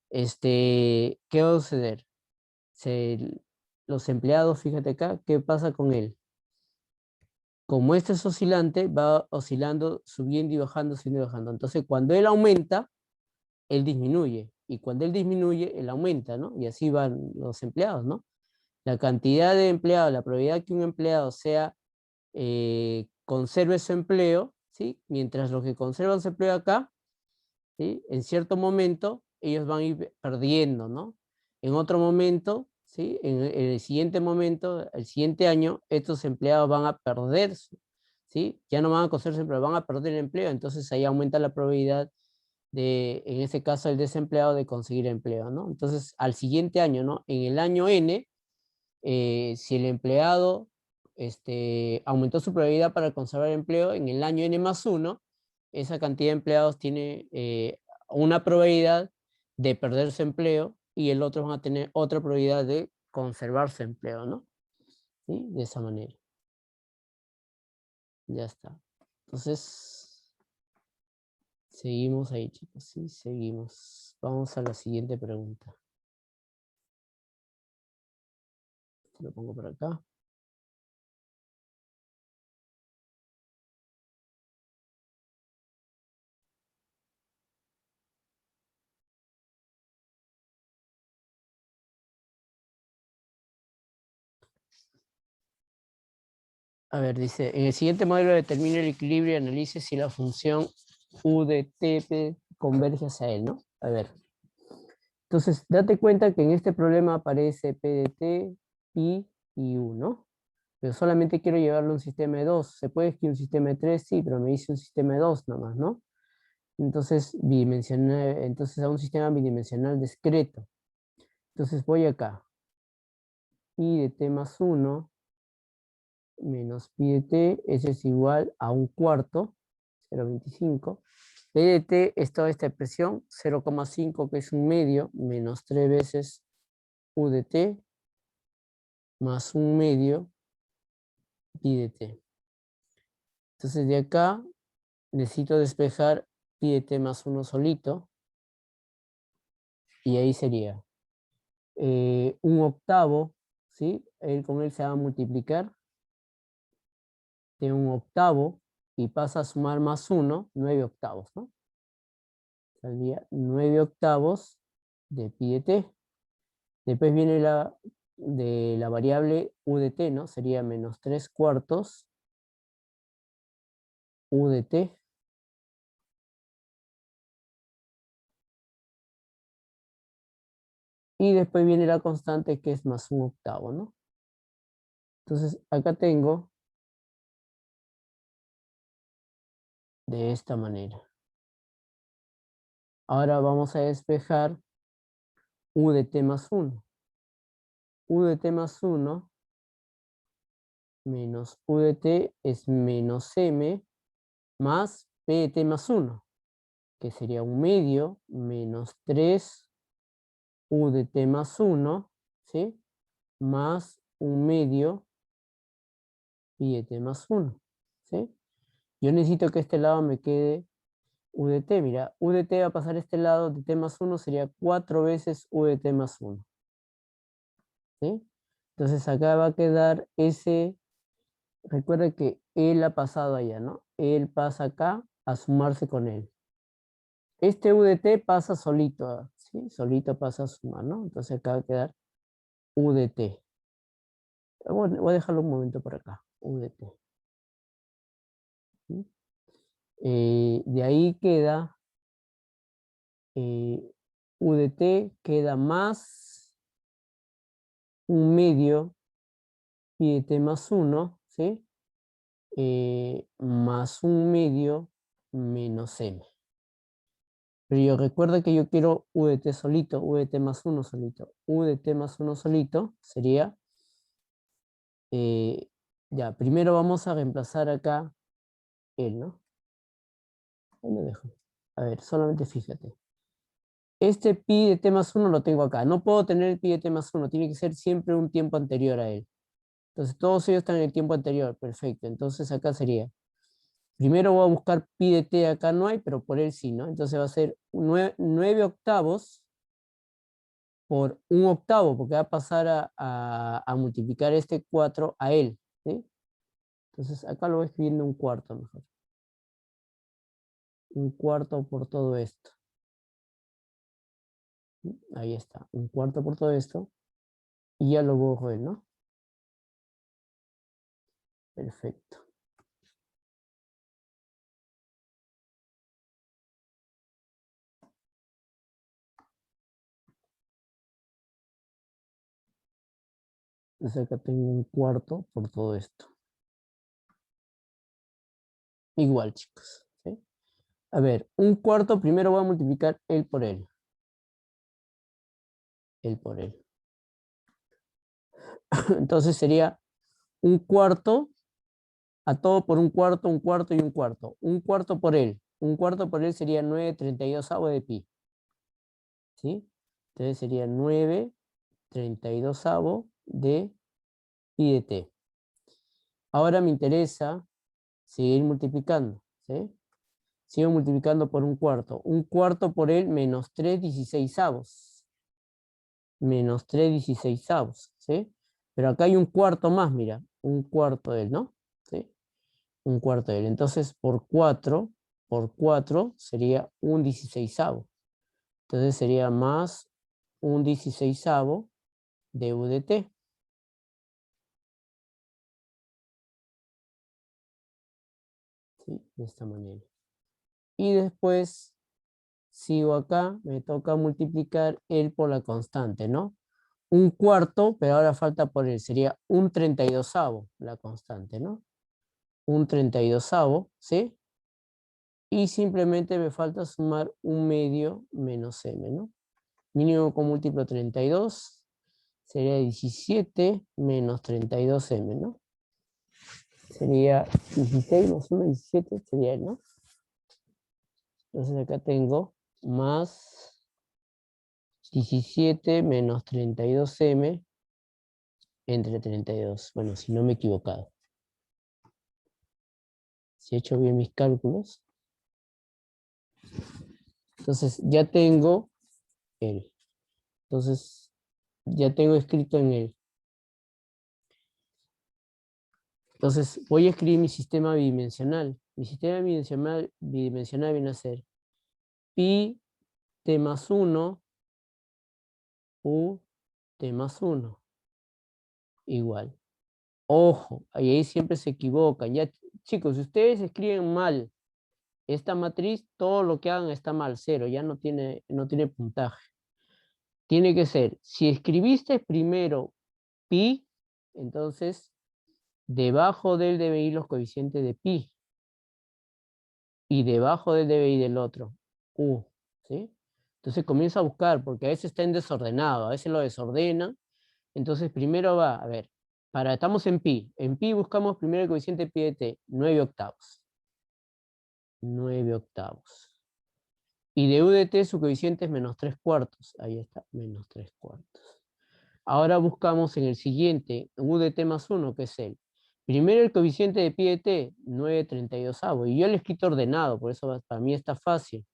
Speaker 1: ¿Qué va a suceder? Los empleados, fíjate acá, ¿qué pasa con él? Como este es oscilante, va oscilando, subiendo y bajando. Entonces, cuando él aumenta, él disminuye. Y cuando él disminuye, él aumenta, ¿no? Y así van los empleados, ¿no? La cantidad de empleados, la probabilidad que un empleado conserve su empleo, ¿sí? Mientras los que conservan su empleo acá, ¿sí? En cierto momento, ellos van a ir perdiendo, ¿no? En otro momento, ¿sí? En el siguiente momento, el siguiente año, estos empleados van a perder, ¿sí? Ya no van a conservar su empleo, van a perder el empleo, entonces ahí aumenta la probabilidad de, en ese caso, el desempleado de conseguir empleo, ¿no? Entonces, al siguiente año, ¿no? En el año N, si el empleado aumentó su probabilidad para conservar empleo, en el año N más 1, esa cantidad de empleados tiene una probabilidad de perder su empleo y el otro van a tener otra probabilidad de conservar su empleo, ¿no? ¿Sí? De esa manera. Ya está. Entonces, seguimos ahí, chicos. Sí, seguimos. Vamos a la siguiente pregunta. Lo pongo por acá. A ver, dice, en el siguiente modelo determine el equilibrio y analice si la función u de t converge hacia él, ¿no? A ver. Entonces, date cuenta que en este problema aparece p de t, pi y u, ¿no? Pero solamente quiero llevarlo a un sistema de 2. ¿Se puede escribir un sistema de 3? Sí, pero me dice un sistema de 2 nomás, ¿no? Entonces, entonces a un sistema bidimensional discreto. Entonces voy acá. Pi de t más 1 menos pi de t, eso es igual a un cuarto, 0,25. P de t es toda esta expresión, 0,5 que es un medio, menos 3 veces u de t, más un medio pi de t. Entonces de acá necesito despejar pi de t más 1 solito, Y ahí sería 1/8, ¿sí? Con él se va a multiplicar de 1/8 y pasa a sumar más 1, 9/8, ¿no? Saldría 9/8 de pi de t. Después viene de la variable u de t, ¿no? Sería menos 3/4 u de t. Y después viene la constante que es más 1/8, ¿no? Entonces acá tengo de esta manera. Ahora vamos a despejar u de t más 1. U de t más 1 menos u de t es menos m más p de t más 1, que sería 1/2 menos 3 u de t más 1, ¿sí? Más 1/2 pi de t más 1, ¿sí? Yo necesito que este lado me quede u de t. Mira, u de t va a pasar a este lado, de t más 1 sería 4 veces u de t más 1, ¿sí? Entonces acá va a quedar ese. Recuerda que él ha pasado allá, ¿no? Él pasa acá a sumarse con él. Este u de t pasa solito, ¿sí? Solito pasa a sumar, ¿no? Entonces acá va a quedar u de t. Bueno, voy a dejarlo un momento por acá, u de t. ¿Sí? De ahí queda u de t queda más 1/2 pi de t más 1, ¿sí? Más 1/2 menos m. Pero yo recuerdo que yo quiero u de t solito, u de t más 1 solito. U de t más 1 solito sería, ya, primero vamos a reemplazar acá el, ¿no? Ahí lo dejo. A ver, solamente fíjate. Este pi de t más 1 lo tengo acá. No puedo tener el pi de t más 1, tiene que ser siempre un tiempo anterior a él. Entonces todos ellos están en el tiempo anterior, perfecto. Entonces acá sería, primero voy a buscar pi de t, acá no hay, pero por él sí, ¿no? Entonces va a ser 9/8 por 1/8, porque va a pasar a multiplicar este 4 a él, ¿sí? Entonces acá lo voy escribiendo 1/4 mejor. 1/4 por todo esto. Ahí está, 1/4 por todo esto. Y ya lo borro él, ¿no? Perfecto. Entonces acá tengo 1/4 por todo esto. Igual, chicos, ¿sí? A ver, 1/4 primero voy a multiplicar él por él. Él por él. Entonces sería 1/4 a todo por 1/4, 1/4 y 1/4. 1/4 por él. 1/4 por él sería 9/32 de pi. ¿Sí? Entonces sería 9/32 de pi de t. Ahora me interesa seguir multiplicando. ¿Sí? Sigo multiplicando por 1/4. 1/4 por él menos 3/16. Menos 3/16. ¿Sí? Pero acá hay 1/4 más, mira. 1/4 de él, ¿no? ¿Sí? 1/4 de él. Entonces, por 4 sería 1/16. Entonces sería más 1/16 de u de t. ¿Sí? De esta manera. Y después sigo acá, me toca multiplicar él por la constante, ¿no? 1/4, pero ahora falta por él, sería 1/32 la constante, ¿no? 1/32, ¿sí? Y simplemente me falta sumar 1/2 menos m, ¿no? Mínimo con múltiplo 32 sería 17 menos 32m, ¿no? Sería 16 más 1, 17 sería, ¿no? Entonces acá tengo más 17 menos 32m entre 32. Bueno, si no me he equivocado. Si he hecho bien mis cálculos. Entonces ya tengo el Entonces, ya tengo escrito en él. Entonces, voy a escribir mi sistema bidimensional. Mi sistema bidimensional viene a ser pi t más 1 u t más 1 igual. Ojo, ahí siempre se equivocan. Ya, chicos, si ustedes escriben mal esta matriz, todo lo que hagan está mal, cero, ya no tiene puntaje. Tiene que ser, si escribiste primero pi, entonces debajo de él deben ir los coeficientes de pi. Y debajo de él debe ir el otro, u, ¿sí? Entonces comienza a buscar, porque a veces está en desordenado, a veces lo desordena. Entonces primero va, a ver, estamos en pi buscamos primero el coeficiente pi de t, 9 octavos. 9 octavos. Y de u de t su coeficiente es menos 3 cuartos. Ahí está, menos 3 cuartos. Ahora buscamos en el siguiente, u de t más 1, que es el. Primero el coeficiente de pi de t, 9/32. Y yo lo he escrito ordenado, por eso para mí está fácil.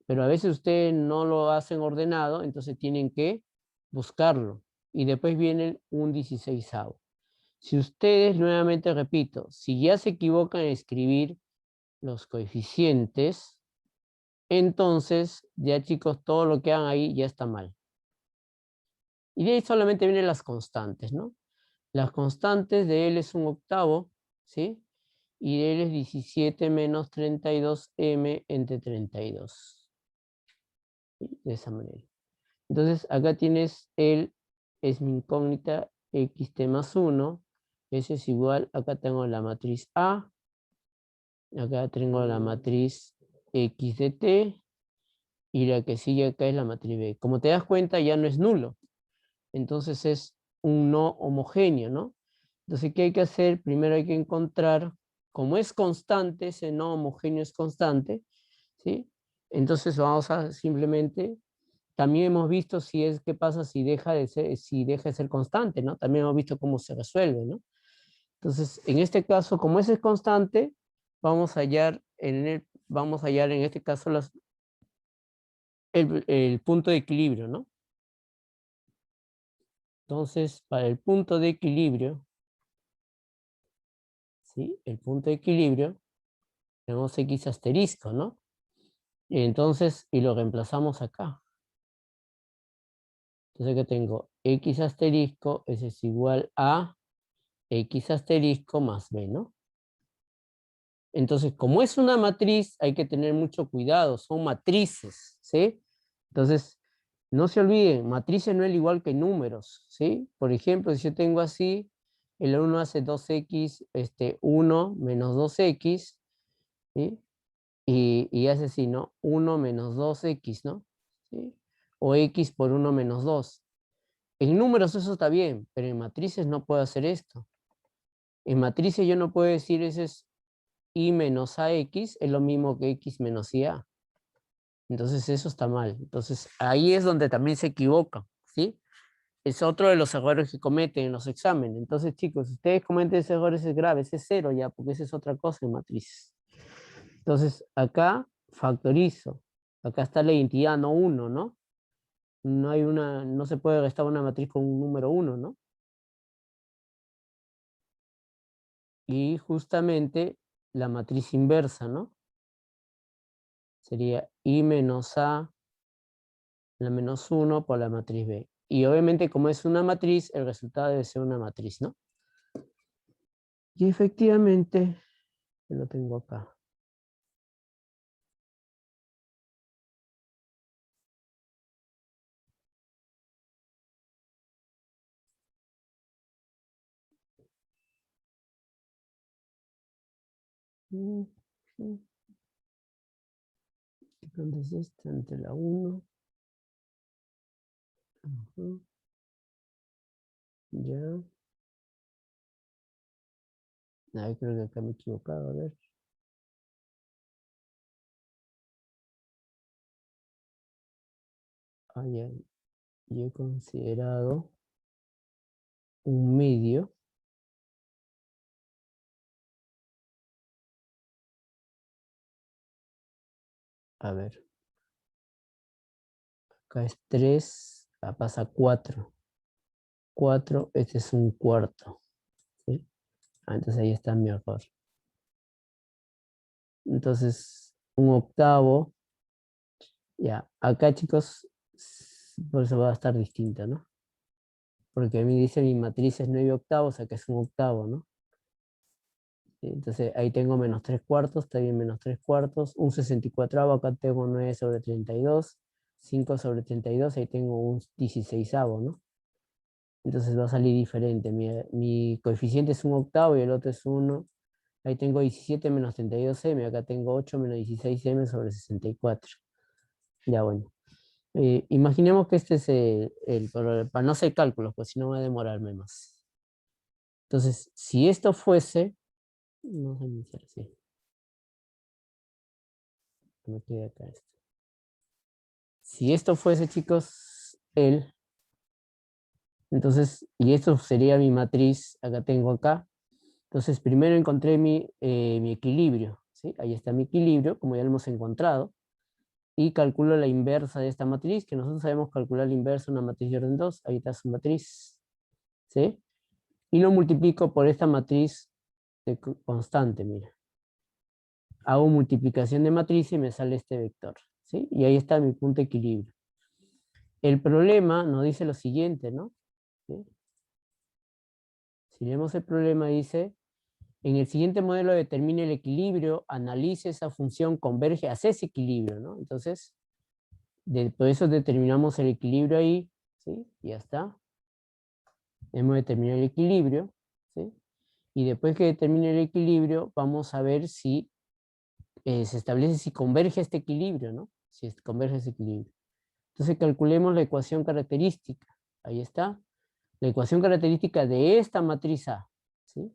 Speaker 1: Pero a veces ustedes no lo hacen ordenado, entonces tienen que buscarlo. Y después viene un 16avo. Si ustedes, nuevamente repito, si ya se equivocan en escribir los coeficientes, entonces ya chicos, todo lo que hagan ahí ya está mal. Y de ahí solamente vienen las constantes, ¿no? Las constantes de L es un octavo, ¿sí? Y de L es 17 menos 32m entre 32. ¿Sí? De esa manera. Entonces acá tienes es mi incógnita xt más 1. Ese es igual, acá tengo la matriz A. Acá tengo la matriz x de t. Y la que sigue acá es la matriz B. Como te das cuenta, ya no es nulo. Entonces es un no homogéneo, ¿no? Entonces, ¿qué hay que hacer? Primero hay que encontrar, como es constante, ese no homogéneo es constante, ¿sí? Entonces vamos a simplemente, también hemos visto qué pasa si deja de ser constante, ¿no? También hemos visto cómo se resuelve, ¿no? Entonces, en este caso, como ese es constante, vamos a hallar en este caso el punto de equilibrio, ¿no? Entonces, para el punto de equilibrio, ¿sí? El punto de equilibrio, tenemos x asterisco, ¿no? Y lo reemplazamos acá. Entonces, que tengo x asterisco, ese es igual a x asterisco más b, ¿no? Entonces, como es una matriz, hay que tener mucho cuidado, son matrices, ¿sí? Entonces, no se olviden, matrices no es igual que números, ¿sí? Por ejemplo, si yo tengo así, el 1 hace 2x, 1 menos 2x, ¿sí? Y hace así, ¿no? 1 menos 2x, ¿no? ¿Sí? O x por 1 menos 2. En números eso está bien, pero en matrices no puedo hacer esto. En matrices yo no puedo decir ese es y menos ax, es lo mismo que x menos ia. Entonces eso está mal. Entonces ahí es donde también se equivocan, ¿sí? Es otro de los errores que cometen en los exámenes. Entonces, chicos, si ustedes cometen esos errores es grave, ese es cero ya, porque esa es otra cosa en matrices. Entonces, acá factorizo. Acá está la identidad, no 1, ¿no? No se puede restar una matriz con un número 1, ¿no? Y justamente la matriz inversa, ¿no? Sería I menos A, la menos 1 por la matriz B. Y obviamente como es una matriz, el resultado debe ser una matriz, ¿no? Y efectivamente, lo tengo acá. ¿Dónde es este? Ante la 1. Ya. Creo que acá me he equivocado, a ver. Ya, yo he considerado un medio. A ver, acá es 3 pasa 4. 4, este es un cuarto. ¿Sí? Entonces ahí está mi error. Entonces, un octavo. Ya, acá chicos, por eso va a estar distinta, ¿no? Porque a mí dice mi matriz es 9 octavos, acá es un octavo, ¿no? Entonces ahí tengo menos 3 cuartos, está bien menos 3 cuartos, un 64, acá tengo 9 sobre 32, 5 sobre 32, ahí tengo un 16, ¿no? Entonces va a salir diferente, mi coeficiente es un octavo y el otro es 1, ahí tengo 17 menos 32m, acá tengo 8 menos 16m sobre 64. Ya bueno. Imaginemos que este es para no hacer cálculos, pues si no va a demorarme más. Entonces, si esto fuese, vamos a iniciar así. Me queda acá esto. Si esto fuese, chicos, entonces, y esto sería mi matriz, acá tengo acá. Entonces, primero encontré mi equilibrio, ¿sí? Ahí está mi equilibrio, como ya lo hemos encontrado. Y calculo la inversa de esta matriz, que nosotros sabemos calcular la inversa de una matriz de orden 2. Ahí está su matriz, ¿sí? Y lo multiplico por esta matriz constante, mira. Hago multiplicación de matriz y me sale este vector, ¿sí? Y ahí está mi punto de equilibrio. El problema nos dice lo siguiente, ¿no? ¿Sí? Si leemos el problema, dice, en el siguiente modelo determine el equilibrio, analice esa función, converge hacia ese equilibrio, ¿no? Entonces, por eso determinamos el equilibrio ahí, ¿sí? Y ya está. Hemos determinado el equilibrio, ¿sí? Y después que determine el equilibrio, vamos a ver si se establece si converge este equilibrio, ¿no? Si converge ese equilibrio. Entonces calculemos la ecuación característica. Ahí está. La ecuación característica de esta matriz A, ¿sí?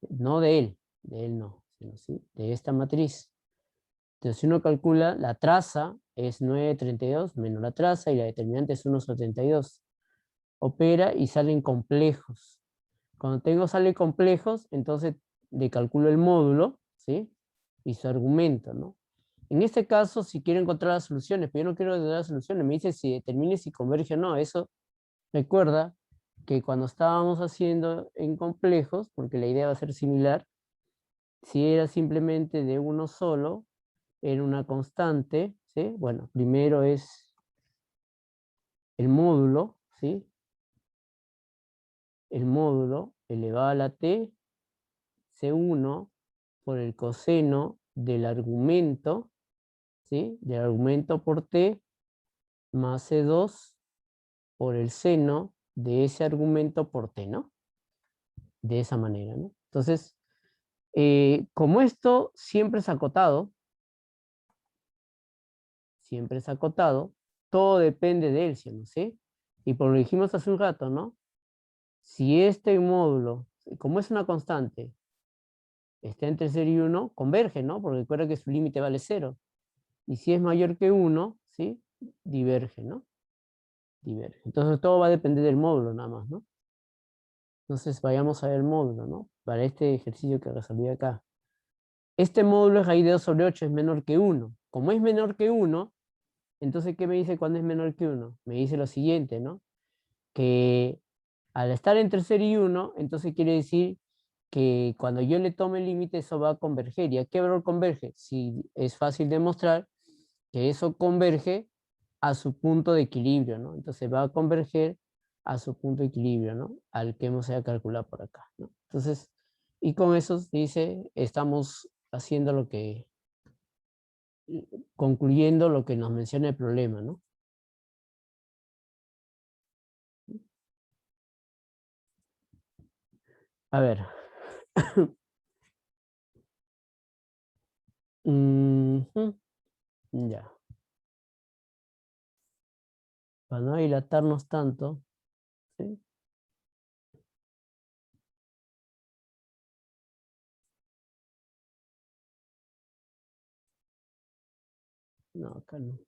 Speaker 1: No de él no, sino ¿sí? De esta matriz. Entonces si uno calcula, la traza es 9,32 menos la traza y la determinante es 1,72. Opera y salen complejos. Cuando salen complejos, entonces le calculo el módulo, ¿sí? Y su argumento, ¿no? En este caso, si quiero encontrar las soluciones, pero yo no quiero encontrar las soluciones, me dice si determine si converge o no. Eso recuerda que cuando estábamos haciendo en complejos, porque la idea va a ser similar, si era simplemente de uno solo, era una constante, ¿sí? Bueno, primero es el módulo, ¿sí? El módulo elevado a la t, C1 por el coseno del argumento, ¿sí? Del argumento por t más C2 por el seno de ese argumento por t, ¿no? De esa manera, ¿no? Entonces, como esto siempre es acotado, todo depende de él, ¿sí? ¿No? ¿Sí? Y por lo que dijimos hace un rato, ¿no? Si este módulo, como es una constante, está entre 0 y 1, converge, ¿no? Porque recuerda que su límite vale 0. Y si es mayor que 1, ¿sí? Diverge, ¿no? Diverge. Entonces todo va a depender del módulo nada más, ¿no? Entonces vayamos a ver el módulo, ¿no? Para este ejercicio que resolví acá. Este módulo es raíz de 2 sobre 8, es menor que 1. Como es menor que 1, entonces, ¿qué me dice cuando es menor que 1? Me dice lo siguiente, ¿no? Que al estar entre 0 y 1, entonces quiere decir que cuando yo le tome el límite, eso va a converger. ¿Y a qué valor converge? Si es fácil demostrar que eso converge a su punto de equilibrio, ¿no? Entonces va a converger a su punto de equilibrio, ¿no? Al que hemos calculado por acá, ¿no? Entonces, y con eso dice, estamos haciendo concluyendo lo que nos menciona el problema, ¿no? A ver. Ujú, ya. Para no dilatarnos tanto, ¿sí? No, acá no.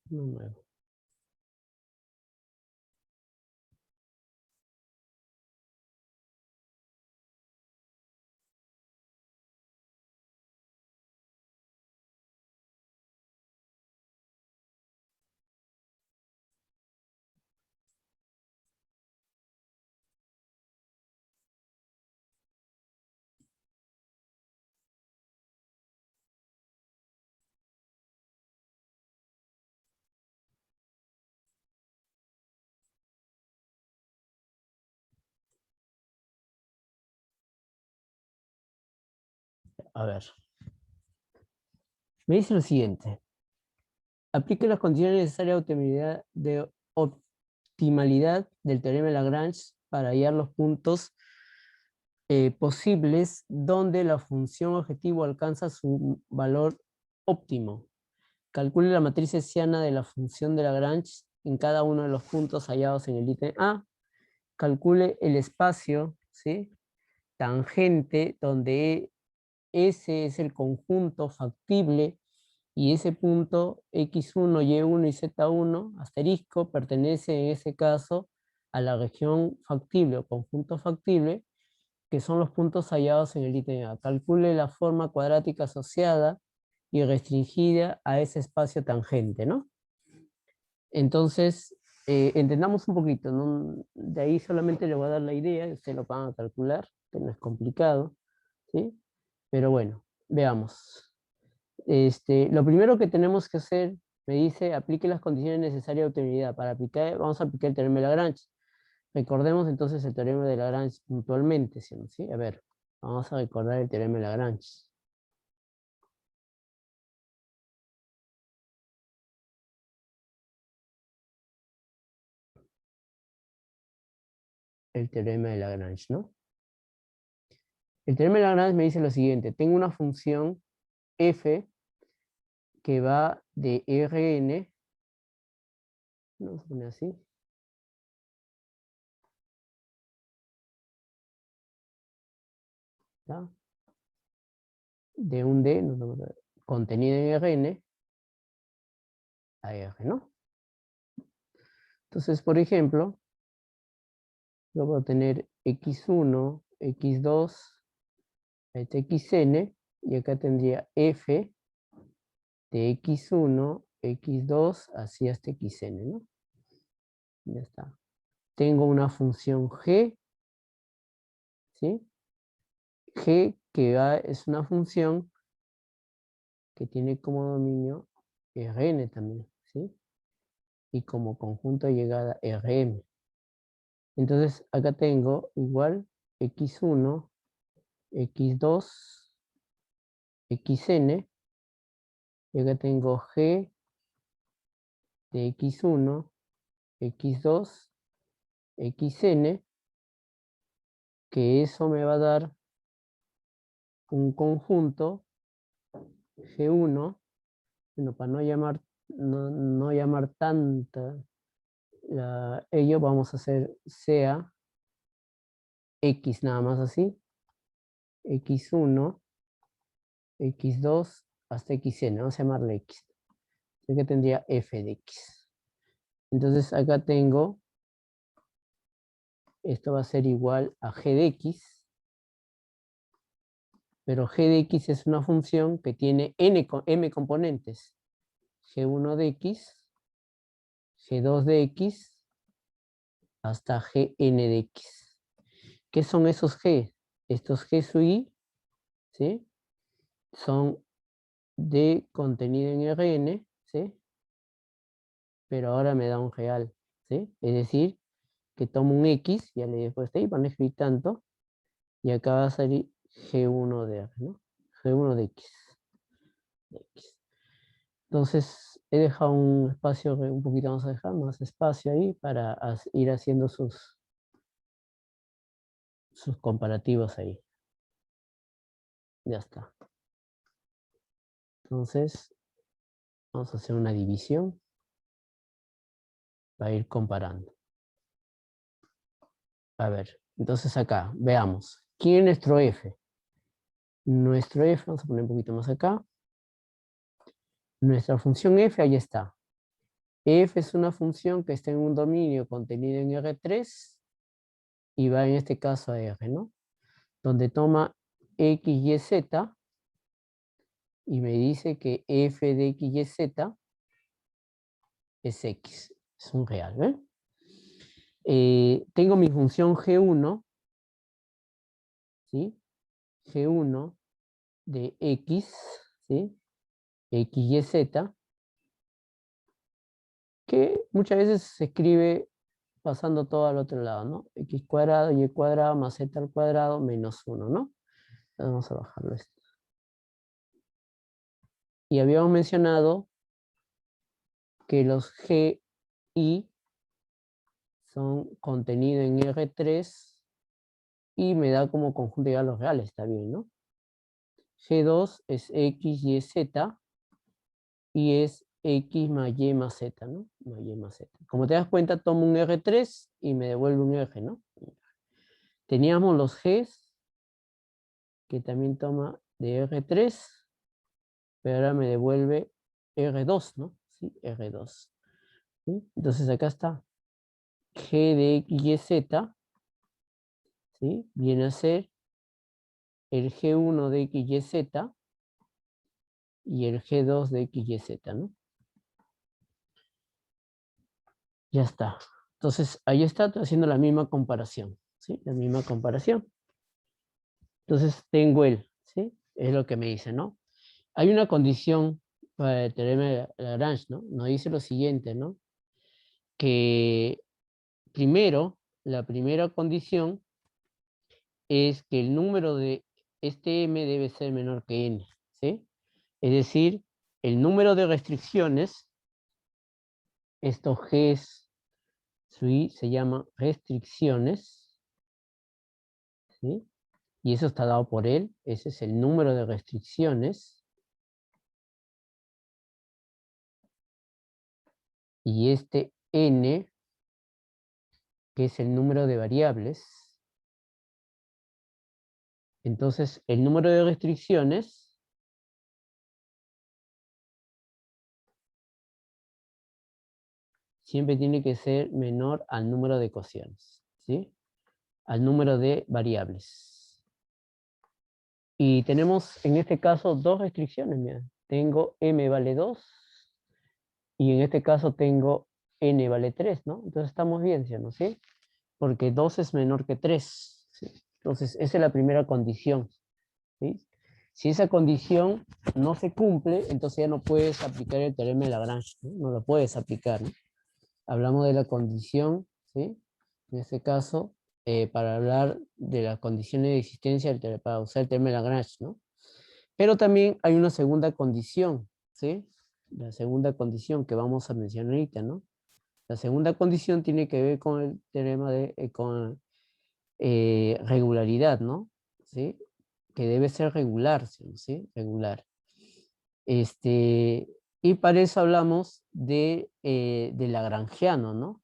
Speaker 1: No muevo. A ver. Me dice lo siguiente. Aplique las condiciones necesarias de optimalidad del teorema de Lagrange para hallar los puntos posibles donde la función objetivo alcanza su valor óptimo. Calcule la matriz hessiana de la función de Lagrange en cada uno de los puntos hallados en el ítem A. Calcule el espacio, ¿sí?, tangente, donde ese es el conjunto factible y ese punto x1, y1 y z1 asterisco pertenece en ese caso a la región factible o conjunto factible, que son los puntos hallados en el ítem A. Calcule la forma cuadrática asociada y restringida a ese espacio tangente, ¿no? Entonces, entendamos un poquito, ¿no? De ahí solamente le voy a dar la idea, ustedes lo van a calcular, que no es complicado, ¿sí? Pero bueno, veamos. Lo primero que tenemos que hacer, me dice, aplique las condiciones necesarias de optimalidad. Para aplicar, vamos a aplicar el teorema de Lagrange. Recordemos entonces el teorema de Lagrange puntualmente, ¿sí? A ver, vamos a recordar el teorema de Lagrange. El teorema de Lagrange, ¿no? El teorema de Lagrange me dice lo siguiente. Tengo una función f que va de Rn, vamos a poner así, ¿ya?, de un D, contenido en Rn, a R, ¿no? Entonces, por ejemplo, yo voy a tener x1, x2, xn, y acá tendría f de x1, x2, así hasta xn, ¿no? Ya está. Tengo una función g, ¿sí? G que es una función que tiene como dominio Rn también, ¿sí? Y como conjunto de llegada Rm. Entonces acá tengo igual x1, x2, xn, y acá tengo g de x1, x2, xn, que eso me va a dar un conjunto G1, bueno, para no llamar tanta ello, vamos a hacer sea x nada más así, x1, x2 hasta xn, vamos a llamarle x. Así que tendría f de x. Entonces acá tengo, esto va a ser igual a g de x, pero g de x es una función que tiene m componentes. G1 de x, G2 de x, hasta Gn de x. ¿Qué son esos g? Estos g sub i, ¿sí?, son de contenido en Rn, ¿sí?, pero ahora me da un real, ¿sí? Es decir, que tomo un x, ya le dejo este ahí para no escribir tanto, y acá va a salir G1 de R, ¿no? G1 de x. Entonces, he dejado un espacio, un poquito vamos a dejar más espacio ahí para ir haciendo sus comparativos ahí. Ya está. Entonces, vamos a hacer una división para ir comparando. A ver, entonces acá, veamos. ¿Quién es nuestro f? Nuestro f, vamos a poner un poquito más acá. Nuestra función f, ahí está. F es una función que está en un dominio contenido en R3 y va en este caso a R, ¿no? Donde toma x, y, z y me dice que f de x, y, z es x. Es un real, ¿eh? Tengo mi función G1, ¿sí? G1 de x, ¿sí?, x, y, z, que muchas veces se escribe pasando todo al otro lado, ¿no? X cuadrado, y cuadrado, más z al cuadrado, menos 1, ¿no? Vamos a bajarlo esto. Y habíamos mencionado que los G, I son contenidos en R3 y me da como conjunto de los reales, está bien, ¿no? G2 es X, Y, Z y es X más Y más Z, ¿no? Más Y más Z. Como te das cuenta, tomo un R3 y me devuelve un R, ¿no? Teníamos los Gs, que también toma de R3, pero ahora me devuelve R2, ¿no? Sí, R2. ¿Sí? Entonces acá está G de X, Y, Z, ¿sí? Viene a ser el G1 de X, Y, Z y el G2 de X, Y, Z, ¿no? Ya está. Entonces, ahí está, estoy haciendo la misma comparación, ¿sí? La misma comparación. Entonces, tengo el, ¿sí? Es lo que me dice, ¿no? Hay una condición para el teorema de Lagrange, ¿no? Nos dice lo siguiente, ¿no? Que primero, la primera condición es que el número de este m debe ser menor que n, ¿sí? Es decir, el número de restricciones, estos Gs, ¿sí? Se llama restricciones, ¿sí? Y eso está dado por él, ese es el número de restricciones. Y este n, que es el número de variables. Entonces, el número de restricciones siempre tiene que ser menor al número de ecuaciones, ¿sí? Al número de variables. Y tenemos en este caso dos restricciones, mira. Tengo m vale 2 y en este caso tengo n vale 3, ¿no? Entonces estamos bien, ¿sí? ¿No? ¿Sí? Porque 2 es menor que 3, ¿sí? Entonces esa es la primera condición, ¿sí? Si esa condición no se cumple, entonces ya no puedes aplicar el teorema de Lagrange, ¿no? No lo puedes aplicar, ¿no? Hablamos de la condición, ¿sí? En este caso, para hablar de las condiciones de existencia, para usar el teorema de Lagrange, ¿no? Pero también hay una segunda condición, ¿sí? La segunda condición que vamos a mencionar ahorita, ¿no? La segunda condición tiene que ver con el teorema de con, regularidad, ¿no? ¿Sí? Que debe ser regular, ¿sí? Regular. Y para eso hablamos de lagrangiano, ¿no?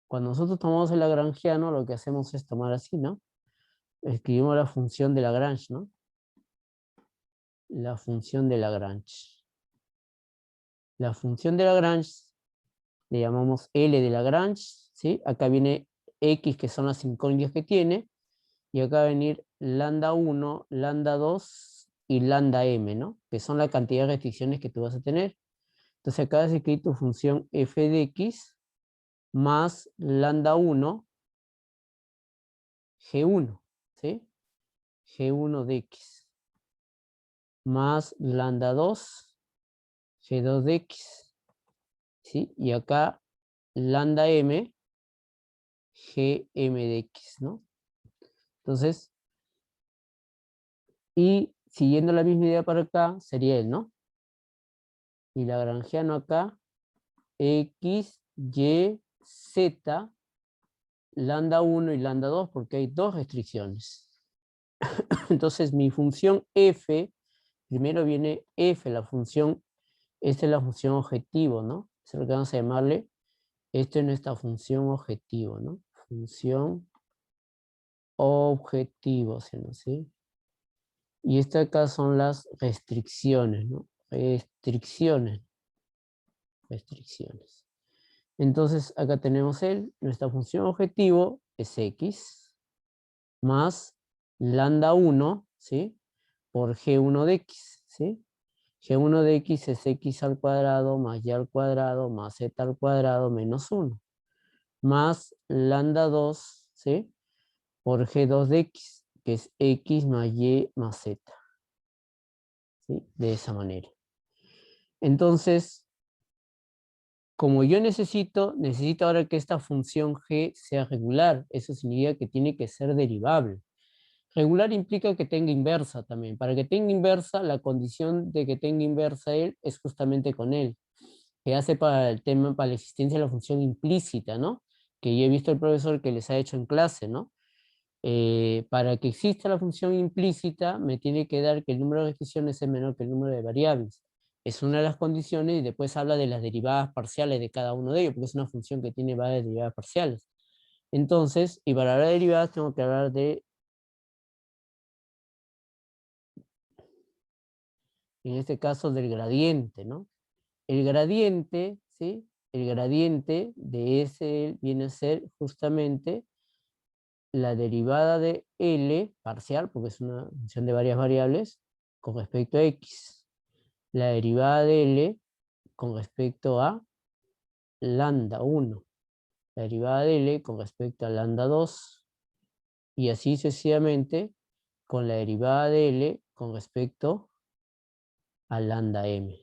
Speaker 1: Cuando nosotros tomamos el lagrangiano, lo que hacemos es tomar así, ¿no? Escribimos la función de Lagrange, ¿no? La función de Lagrange. La función de Lagrange le llamamos L de Lagrange, ¿sí? Acá viene X, que son las incógnitas que tiene, y acá va a venir lambda 1, lambda 2 y lambda m, ¿no? Que son la cantidad de restricciones que tú vas a tener. Entonces acá vas a escribir tu función f de x más lambda 1, G1, ¿sí? G1 de x más lambda 2, G2 de x, ¿sí? Y acá lambda m, Gm de x, ¿no? Entonces, y siguiendo la misma idea para acá, sería él, ¿no? Y lagrangiano acá, x, y, z, lambda 1 y lambda 2, porque hay dos restricciones. Entonces, mi función f, primero viene f, la función, esta es la función objetivo, ¿no? Eso es lo que vamos a llamarle, esto es nuestra función objetivo, ¿no? Función objetivo, ¿sí? Y esta acá son las restricciones, ¿no? Restricciones. Entonces, acá tenemos nuestra función objetivo es x más lambda 1, ¿sí? Por g1 de x, ¿sí? G1 de x es x al cuadrado más y al cuadrado más z al cuadrado menos 1. Más lambda 2, ¿sí? Por g2 de x, que es x más y más z, ¿sí? De esa manera. Entonces, como yo necesito ahora que esta función g sea regular. Eso significa que tiene que ser derivable. Regular implica que tenga inversa también. Para que tenga inversa, la condición de que tenga inversa él es justamente con él, que hace para el tema, para la existencia de la función implícita, ¿no? Que yo he visto el profesor que les ha hecho en clase, ¿no? Para que exista la función implícita, me tiene que dar que el número de expresiones es menor que el número de variables. Es una de las condiciones y después habla de las derivadas parciales de cada uno de ellos, porque es una función que tiene varias derivadas parciales. Entonces, y para hablar de derivadas tengo que hablar de, en este caso, del gradiente, ¿no? El gradiente, ¿sí? El gradiente de ese viene a ser justamente la derivada de L parcial, porque es una función de varias variables, con respecto a X. La derivada de L con respecto a lambda 1. La derivada de L con respecto a lambda 2. Y así sucesivamente con la derivada de L con respecto a lambda M.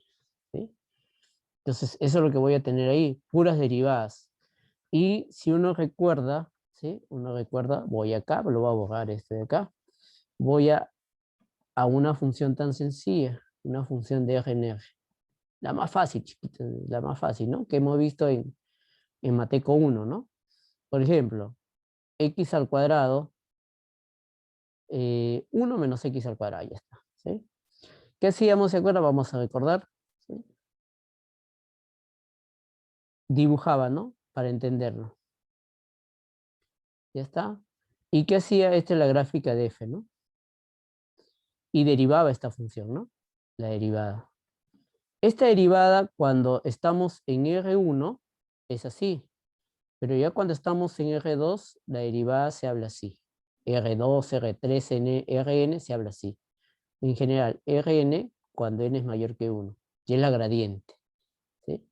Speaker 1: ¿Sí? Entonces, eso es lo que voy a tener ahí, puras derivadas. Y si uno recuerda, ¿sí? Uno recuerda, voy acá, lo voy a borrar este de acá, voy a una función tan sencilla, una función de RNR. La más fácil, chiquita, la más fácil, ¿no? Que hemos visto en Mateco 1, ¿no? Por ejemplo, x al cuadrado, 1 menos x al cuadrado, ya está, ¿sí? ¿Qué hacíamos, se acuerdan? Vamos a recordar, ¿sí? Dibujaba, ¿no? Para entenderlo. Ya está. ¿Y qué hacía? Esta es la gráfica de f, ¿no? Y derivaba esta función, ¿no? La derivada. Esta derivada, cuando estamos en R1, es así. Pero ya cuando estamos en R2, la derivada se habla así. R2, R3, N, Rn se habla así. En general, Rn cuando n es mayor que 1. Y es la gradiente. ¿Sí?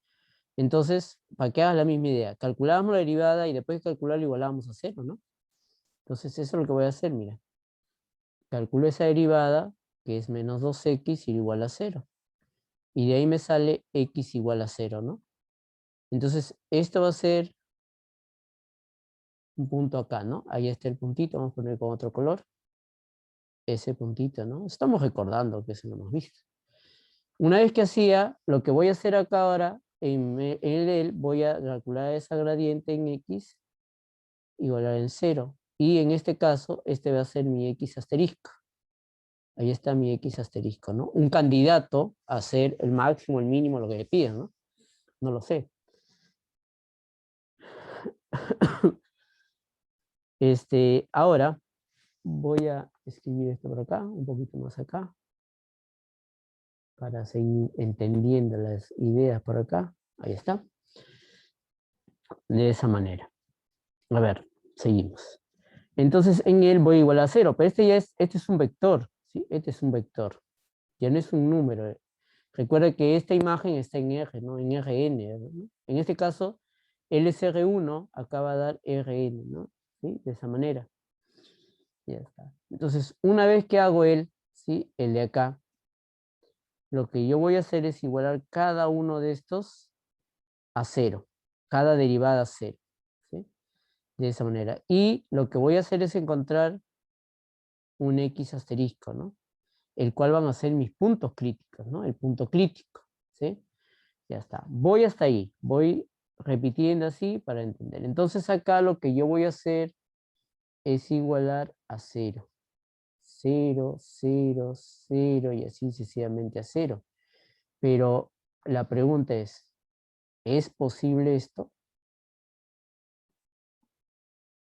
Speaker 1: Entonces, para que hagas la misma idea, calculábamos la derivada y después de calcularlo igualábamos a 0, ¿no? Entonces eso es lo que voy a hacer, mira. Calculo esa derivada, que es menos 2x igual a 0. Y de ahí me sale x igual a 0, ¿no? Entonces, esto va a ser un punto acá, ¿no? Ahí está el puntito, vamos a poner con otro color. Ese puntito, ¿no? Estamos recordando que eso lo hemos visto. Una vez que hacía, lo que voy a hacer acá ahora, en el voy a calcular esa gradiente en x igual a en 0. Y en este caso, este va a ser mi x asterisco. Ahí está mi x asterisco, ¿no? Un candidato a ser el máximo, el mínimo, lo que le pidan, ¿no? No lo sé. Ahora voy a escribir esto por acá, un poquito más acá, para seguir entendiendo las ideas por acá. Ahí está. De esa manera. A ver, seguimos. Entonces en él voy igual a 0, pero este es un vector, ¿sí? Este es un vector, ya no es un número. Recuerda que esta imagen está en R, ¿no? En Rn, ¿no? En este caso, L es R1, acá va a dar Rn, ¿no? ¿Sí? De esa manera. Ya está. Entonces, una vez que hago ¿sí? El de acá, lo que yo voy a hacer es igualar cada uno de estos a 0, cada derivada a 0, ¿sí? De esa manera. Y lo que voy a hacer es encontrar un X asterisco, ¿no? El cual van a ser mis puntos críticos, ¿no? El punto crítico, ¿sí? Ya está. Voy hasta ahí, voy repitiendo así para entender. Entonces acá lo que yo voy a hacer es igualar a 0. 0, 0, 0 y así sucesivamente a 0. Pero la pregunta ¿es posible esto?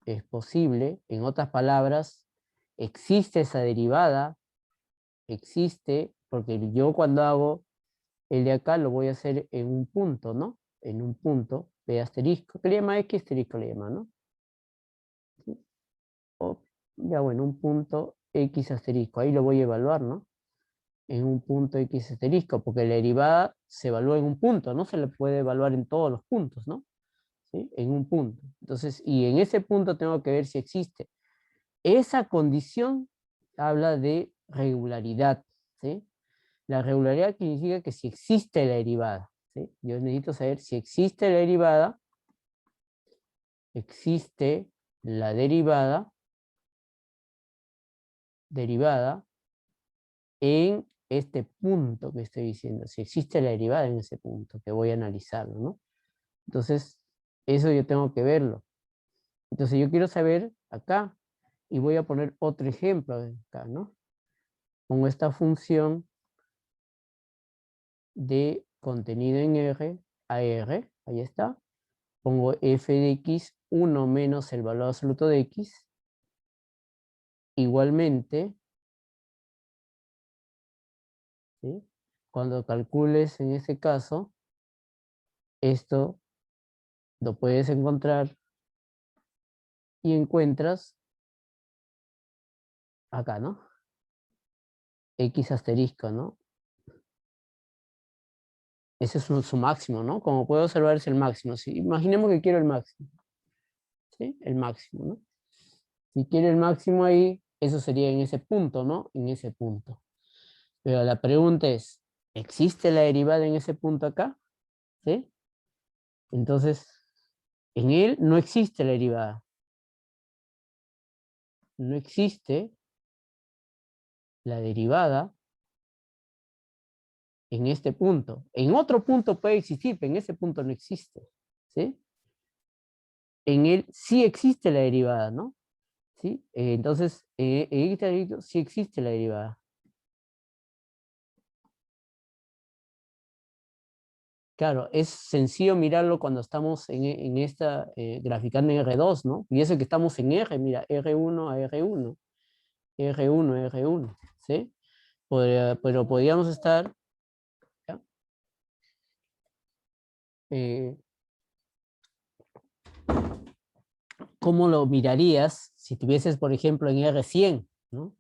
Speaker 1: Es posible, en otras palabras, existe esa derivada, existe, porque yo cuando hago el de acá lo voy a hacer en un punto, ¿no? En un punto, P asterisco, que le llama X asterisco, le llama, ¿no? ¿Sí? O, ya bueno, un punto X asterisco, ahí lo voy a evaluar, ¿no? En un punto X asterisco, porque la derivada se evalúa en un punto, no se le puede evaluar en todos los puntos, ¿no? ¿Sí? En un punto. Entonces, y en ese punto tengo que ver si existe. Esa condición habla de regularidad, ¿sí? La regularidad significa que si existe la derivada, ¿sí? Yo necesito saber si existe la derivada, existe la derivada derivada en este punto que estoy diciendo, si existe la derivada en ese punto, que voy a analizarlo, ¿no? Entonces, eso yo tengo que verlo. Entonces, yo quiero saber acá, y voy a poner otro ejemplo acá, ¿no? Pongo esta función de contenido en R a R, ahí está. Pongo f de x, 1 menos el valor absoluto de x. Igualmente, ¿sí? Cuando calcules en este caso, esto lo puedes encontrar y encuentras acá, ¿no? X asterisco, ¿no? Ese es su máximo, ¿no? Como puedo observar es el máximo. Si, imaginemos que quiero el máximo, ¿sí? El máximo, ¿no? Si quiero el máximo ahí, eso sería en ese punto, ¿no? En ese punto. Pero la pregunta es, ¿existe la derivada en ese punto acá? ¿Sí? Entonces, en él no existe la derivada. No existe la derivada en este punto. En otro punto puede existir, pero en ese punto no existe. ¿Sí? En él sí existe la derivada, ¿no? ¿Sí? Entonces, en este ejemplo sí existe la derivada. Claro, es sencillo mirarlo cuando estamos en esta, graficando en R2, ¿no? Y eso que estamos en R, mira, R1 a R1, R1 a R1, ¿sí? Pero podríamos estar, ¿ya? Eh, ¿Cómo lo mirarías si tuvieses, por ejemplo, en R100, ¿no?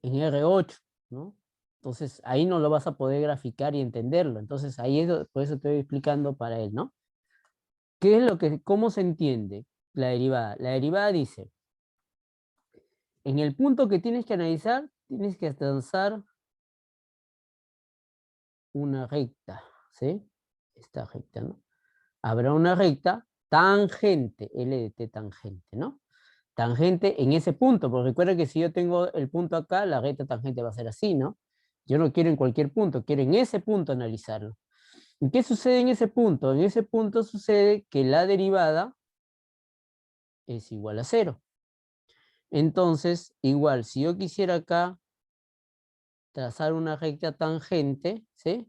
Speaker 1: En R8, ¿no? Entonces, ahí no lo vas a poder graficar y entenderlo. Entonces, ahí es, por eso estoy explicando para él, ¿no? ¿Qué es lo que, cómo se entiende la derivada? La derivada dice, en el punto que tienes que analizar, tienes que trazar una recta, ¿sí? Esta recta, ¿no? Habrá una recta tangente, L de T tangente, ¿no? Tangente en ese punto, porque recuerda que si yo tengo el punto acá, la recta tangente va a ser así, ¿no? Yo no quiero en cualquier punto, quiero en ese punto analizarlo. ¿Y qué sucede en ese punto? En ese punto sucede que la derivada es igual a 0. Entonces, igual, si yo quisiera acá trazar una recta tangente, ¿sí?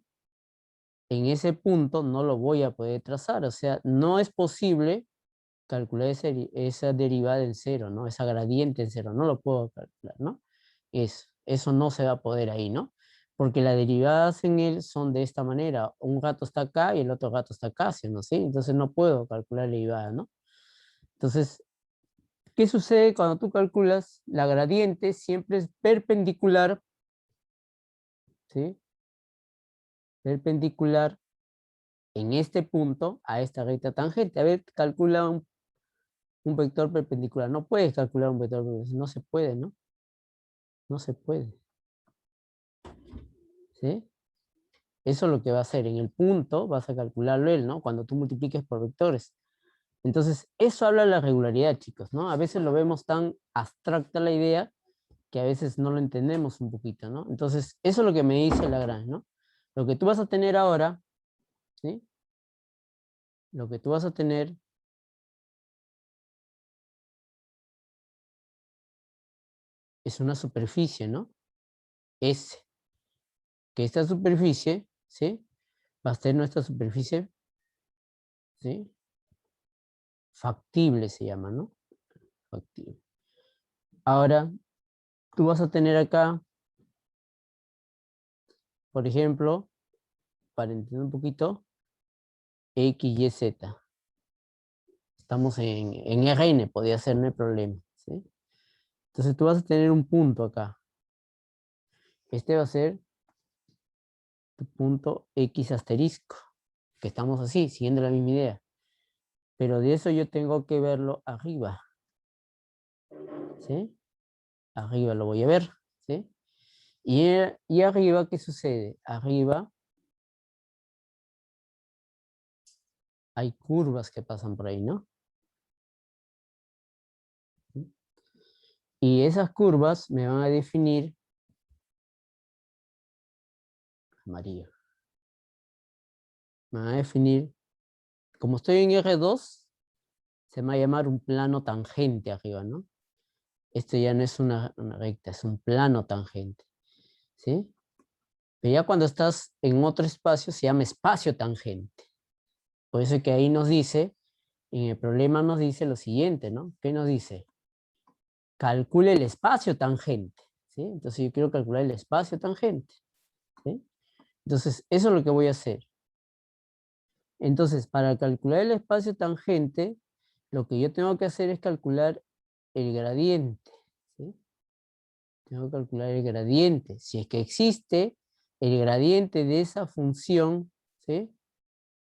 Speaker 1: En ese punto no lo voy a poder trazar, o sea, no es posible calcular esa derivada en 0, ¿no? Esa gradiente en 0, no lo puedo calcular, ¿no? Eso no se va a poder ahí, ¿no? Porque las derivadas en él son de esta manera, un gato está acá y el otro gato está acá, ¿sí? ¿No? ¿Sí? Entonces no puedo calcular la derivada, ¿no? Entonces, ¿qué sucede cuando tú calculas? La gradiente siempre es perpendicular, ¿sí? Perpendicular en este punto a esta recta tangente. A ver, calcula un vector perpendicular. No puedes calcular un vector perpendicular, no se puede, ¿no? No se puede, ¿sí? Eso es lo que va a hacer. En el punto vas a calcularlo él, ¿no? Cuando tú multipliques por vectores. Entonces, eso habla de la regularidad, chicos, ¿no? A veces lo vemos tan abstracta la idea que a veces no lo entendemos un poquito, ¿no? Entonces, eso es lo que me dice Lagrange, ¿no? Lo que tú vas a tener ahora, ¿sí? Lo que tú vas a tener es una superficie, ¿no? S. Que esta superficie, ¿sí? Va a ser nuestra superficie, ¿sí? Factible se llama, ¿no? Factible. Ahora, tú vas a tener acá, por ejemplo, para entender un poquito, X, Y, Z. Estamos en Rn, podría ser, no hay problema, ¿sí? Entonces tú vas a tener un punto acá. Este va a ser tu punto X asterisco, que estamos así, siguiendo la misma idea. Pero de eso yo tengo que verlo arriba, ¿sí? Arriba lo voy a ver, ¿sí? Y arriba, ¿qué sucede? Arriba hay curvas que pasan por ahí, ¿no? Y esas curvas me van a definir, amarillo, me van a definir, como estoy en R2, se me va a llamar un plano tangente arriba, ¿no? Esto ya no es una recta, es un plano tangente, ¿sí? Pero ya cuando estás en otro espacio se llama espacio tangente. Por eso que ahí nos dice, en el problema nos dice lo siguiente, ¿no? ¿Qué nos dice? Calcule el espacio tangente, ¿sí? Entonces yo quiero calcular el espacio tangente, ¿sí? Entonces eso es lo que voy a hacer. Entonces, para calcular el espacio tangente, lo que yo tengo que hacer es calcular el gradiente, ¿sí? Tengo que calcular el gradiente. Si es que existe el gradiente de esa función, ¿sí?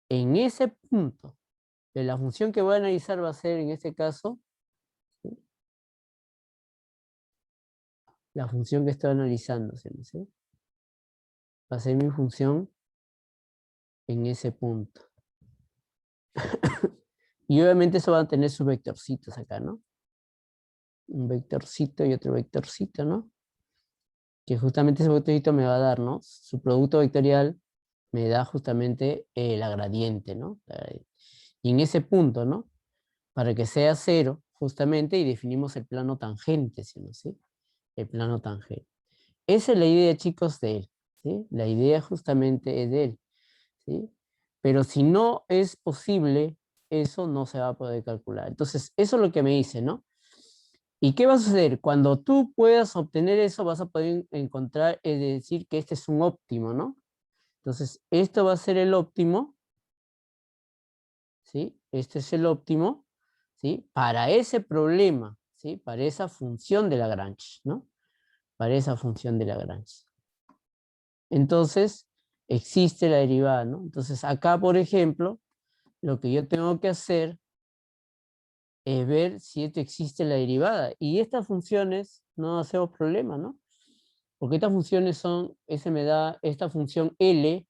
Speaker 1: En ese punto. Pero la función que voy a analizar va a ser, en este caso, ¿sí? La función que estoy analizando, ¿sí? Va a ser mi función en ese punto. Y obviamente eso va a tener sus vectorcitos acá, ¿no? Un vectorcito y otro vectorcito, ¿no? Que justamente ese vectorcito me va a dar, ¿no? Su producto vectorial me da justamente la gradiente, ¿no? Y en ese punto, ¿no? Para que sea cero, justamente, y definimos el plano tangente, ¿sí? ¿No? ¿Sí? El plano tangente. Esa es la idea, chicos, de él, ¿sí? La idea justamente es de él, ¿sí? Pero si no es posible, eso no se va a poder calcular. Entonces, eso es lo que me dice, ¿no? ¿Y qué va a suceder? Cuando tú puedas obtener eso, vas a poder encontrar, es decir, que este es un óptimo, ¿no? Entonces, esto va a ser el óptimo, ¿sí? Este es el óptimo, ¿sí? Para ese problema, ¿sí? Para esa función de Lagrange, ¿no? Para esa función de Lagrange. Entonces, existe la derivada, ¿no? Entonces, acá, por ejemplo, lo que yo tengo que hacer es ver si esto existe la derivada. Y estas funciones no hacemos problema, ¿no? Porque estas funciones son, ese me da, esta función L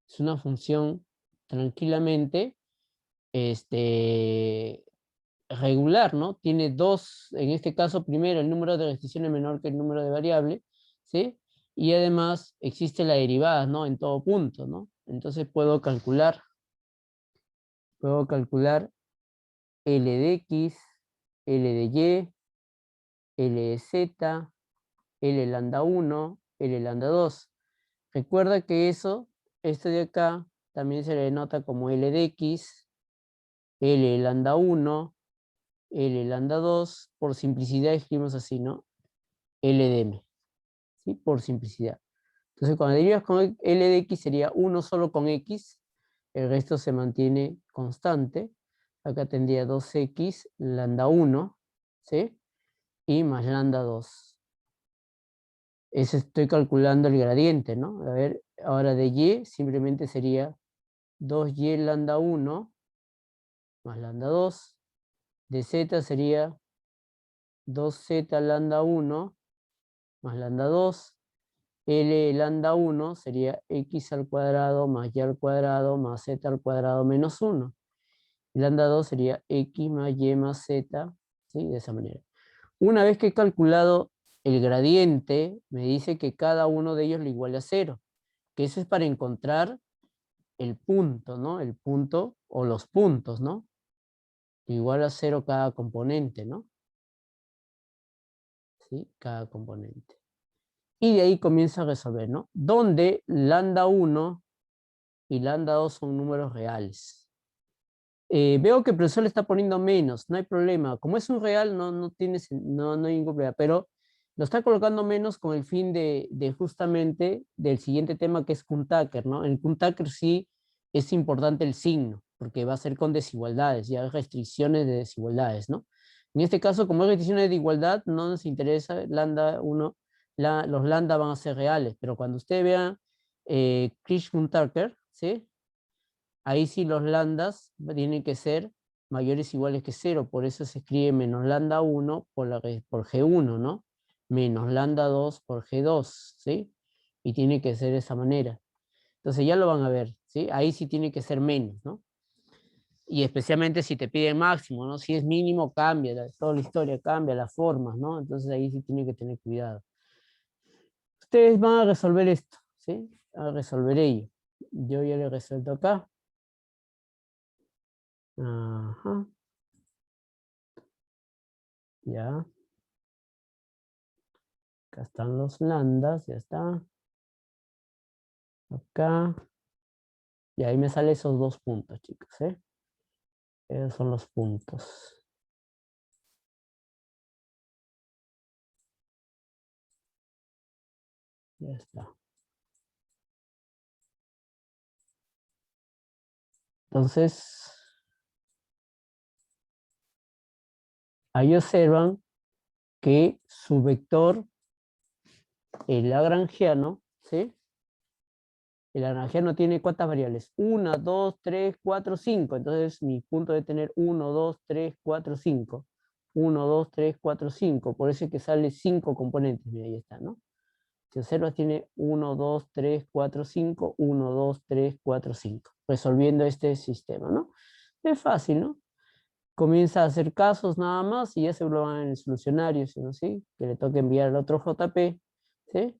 Speaker 1: es una función tranquilamente regular, ¿no? Tiene dos, en este caso primero el número de restricciones menor que el número de variables, ¿sí? Y además existe la derivada, ¿no? En todo punto, ¿no? Entonces puedo calcular L de X, L de Y, L de Z, L lambda 1, L lambda 2. Recuerda que esto de acá, también se le denota como L de X, L lambda 1, L lambda 2, por simplicidad escribimos así, ¿no? L de M, ¿sí? Por simplicidad. Entonces, cuando derivas con L de X sería 1 solo con X, el resto se mantiene constante. Acá tendría 2X, lambda 1, ¿sí? Y más lambda 2. Ese estoy calculando el gradiente, ¿no? A ver, ahora de Y simplemente sería 2Y lambda 1 más lambda 2. De Z sería 2Z lambda 1 más lambda 2. L lambda 1 sería X al cuadrado más Y al cuadrado más Z al cuadrado menos 1. Lambda 2 sería X más Y más Z, ¿sí? De esa manera. Una vez que he calculado el gradiente, me dice que cada uno de ellos le iguala a 0. Que eso es para encontrar el punto, ¿no? El punto o los puntos, ¿no? Igual a 0 cada componente, ¿no? ¿Sí? Cada componente. Y de ahí comienza a resolver, ¿no? Donde lambda 1 y lambda 2 son números reales. Veo que el profesor le está poniendo menos, no hay problema. Como es un real, no hay ningún problema, pero lo está colocando menos con el fin de justamente del siguiente tema que es Kuhn-Tucker, ¿no? En Kuhn-Tucker sí es importante el signo, porque va a ser con desigualdades, ya restricciones de desigualdades, ¿no? En este caso, como es restricciones de igualdad, no nos interesa lambda 1, los lambda van a ser reales, pero cuando usted vea Kuhn-Tucker, ¿sí? Ahí sí los lambdas tienen que ser mayores o iguales que 0, por eso se escribe menos lambda 1 por G1, ¿no? Menos lambda 2 por G2, ¿sí? Y tiene que ser de esa manera. Entonces ya lo van a ver, ¿sí? Ahí sí tiene que ser menos, ¿no? Y especialmente si te piden máximo, ¿no? Si es mínimo, cambia, toda la historia cambia, las formas, ¿no? Entonces ahí sí tienen que tener cuidado. Ustedes van a resolver esto, ¿sí? A resolver ello. Yo ya lo he resuelto acá. Ajá. Ya. Acá están los lambdas, ya está. Acá. Y ahí me salen esos 2 puntos, chicos, ¿eh? Esos son los puntos. Ya está. Entonces, ahí observan que su vector, el lagrangiano, ¿sí? El lagrangiano tiene ¿cuántas variables? 1, 2, 3, 4, 5. Entonces mi punto debe tener 1, 2, 3, 4, 5. 1, 2, 3, 4, 5. Por eso es que sale 5 componentes. Mira, ahí está, ¿no? Si observas, tiene 1, 2, 3, 4, 5. 1, 2, 3, 4, 5. Resolviendo este sistema, ¿no? Es fácil, ¿no? Comienza a hacer casos nada más y ya se lo van en el solucionario, ¿sí? Que le toque enviar al otro JP, ¿sí?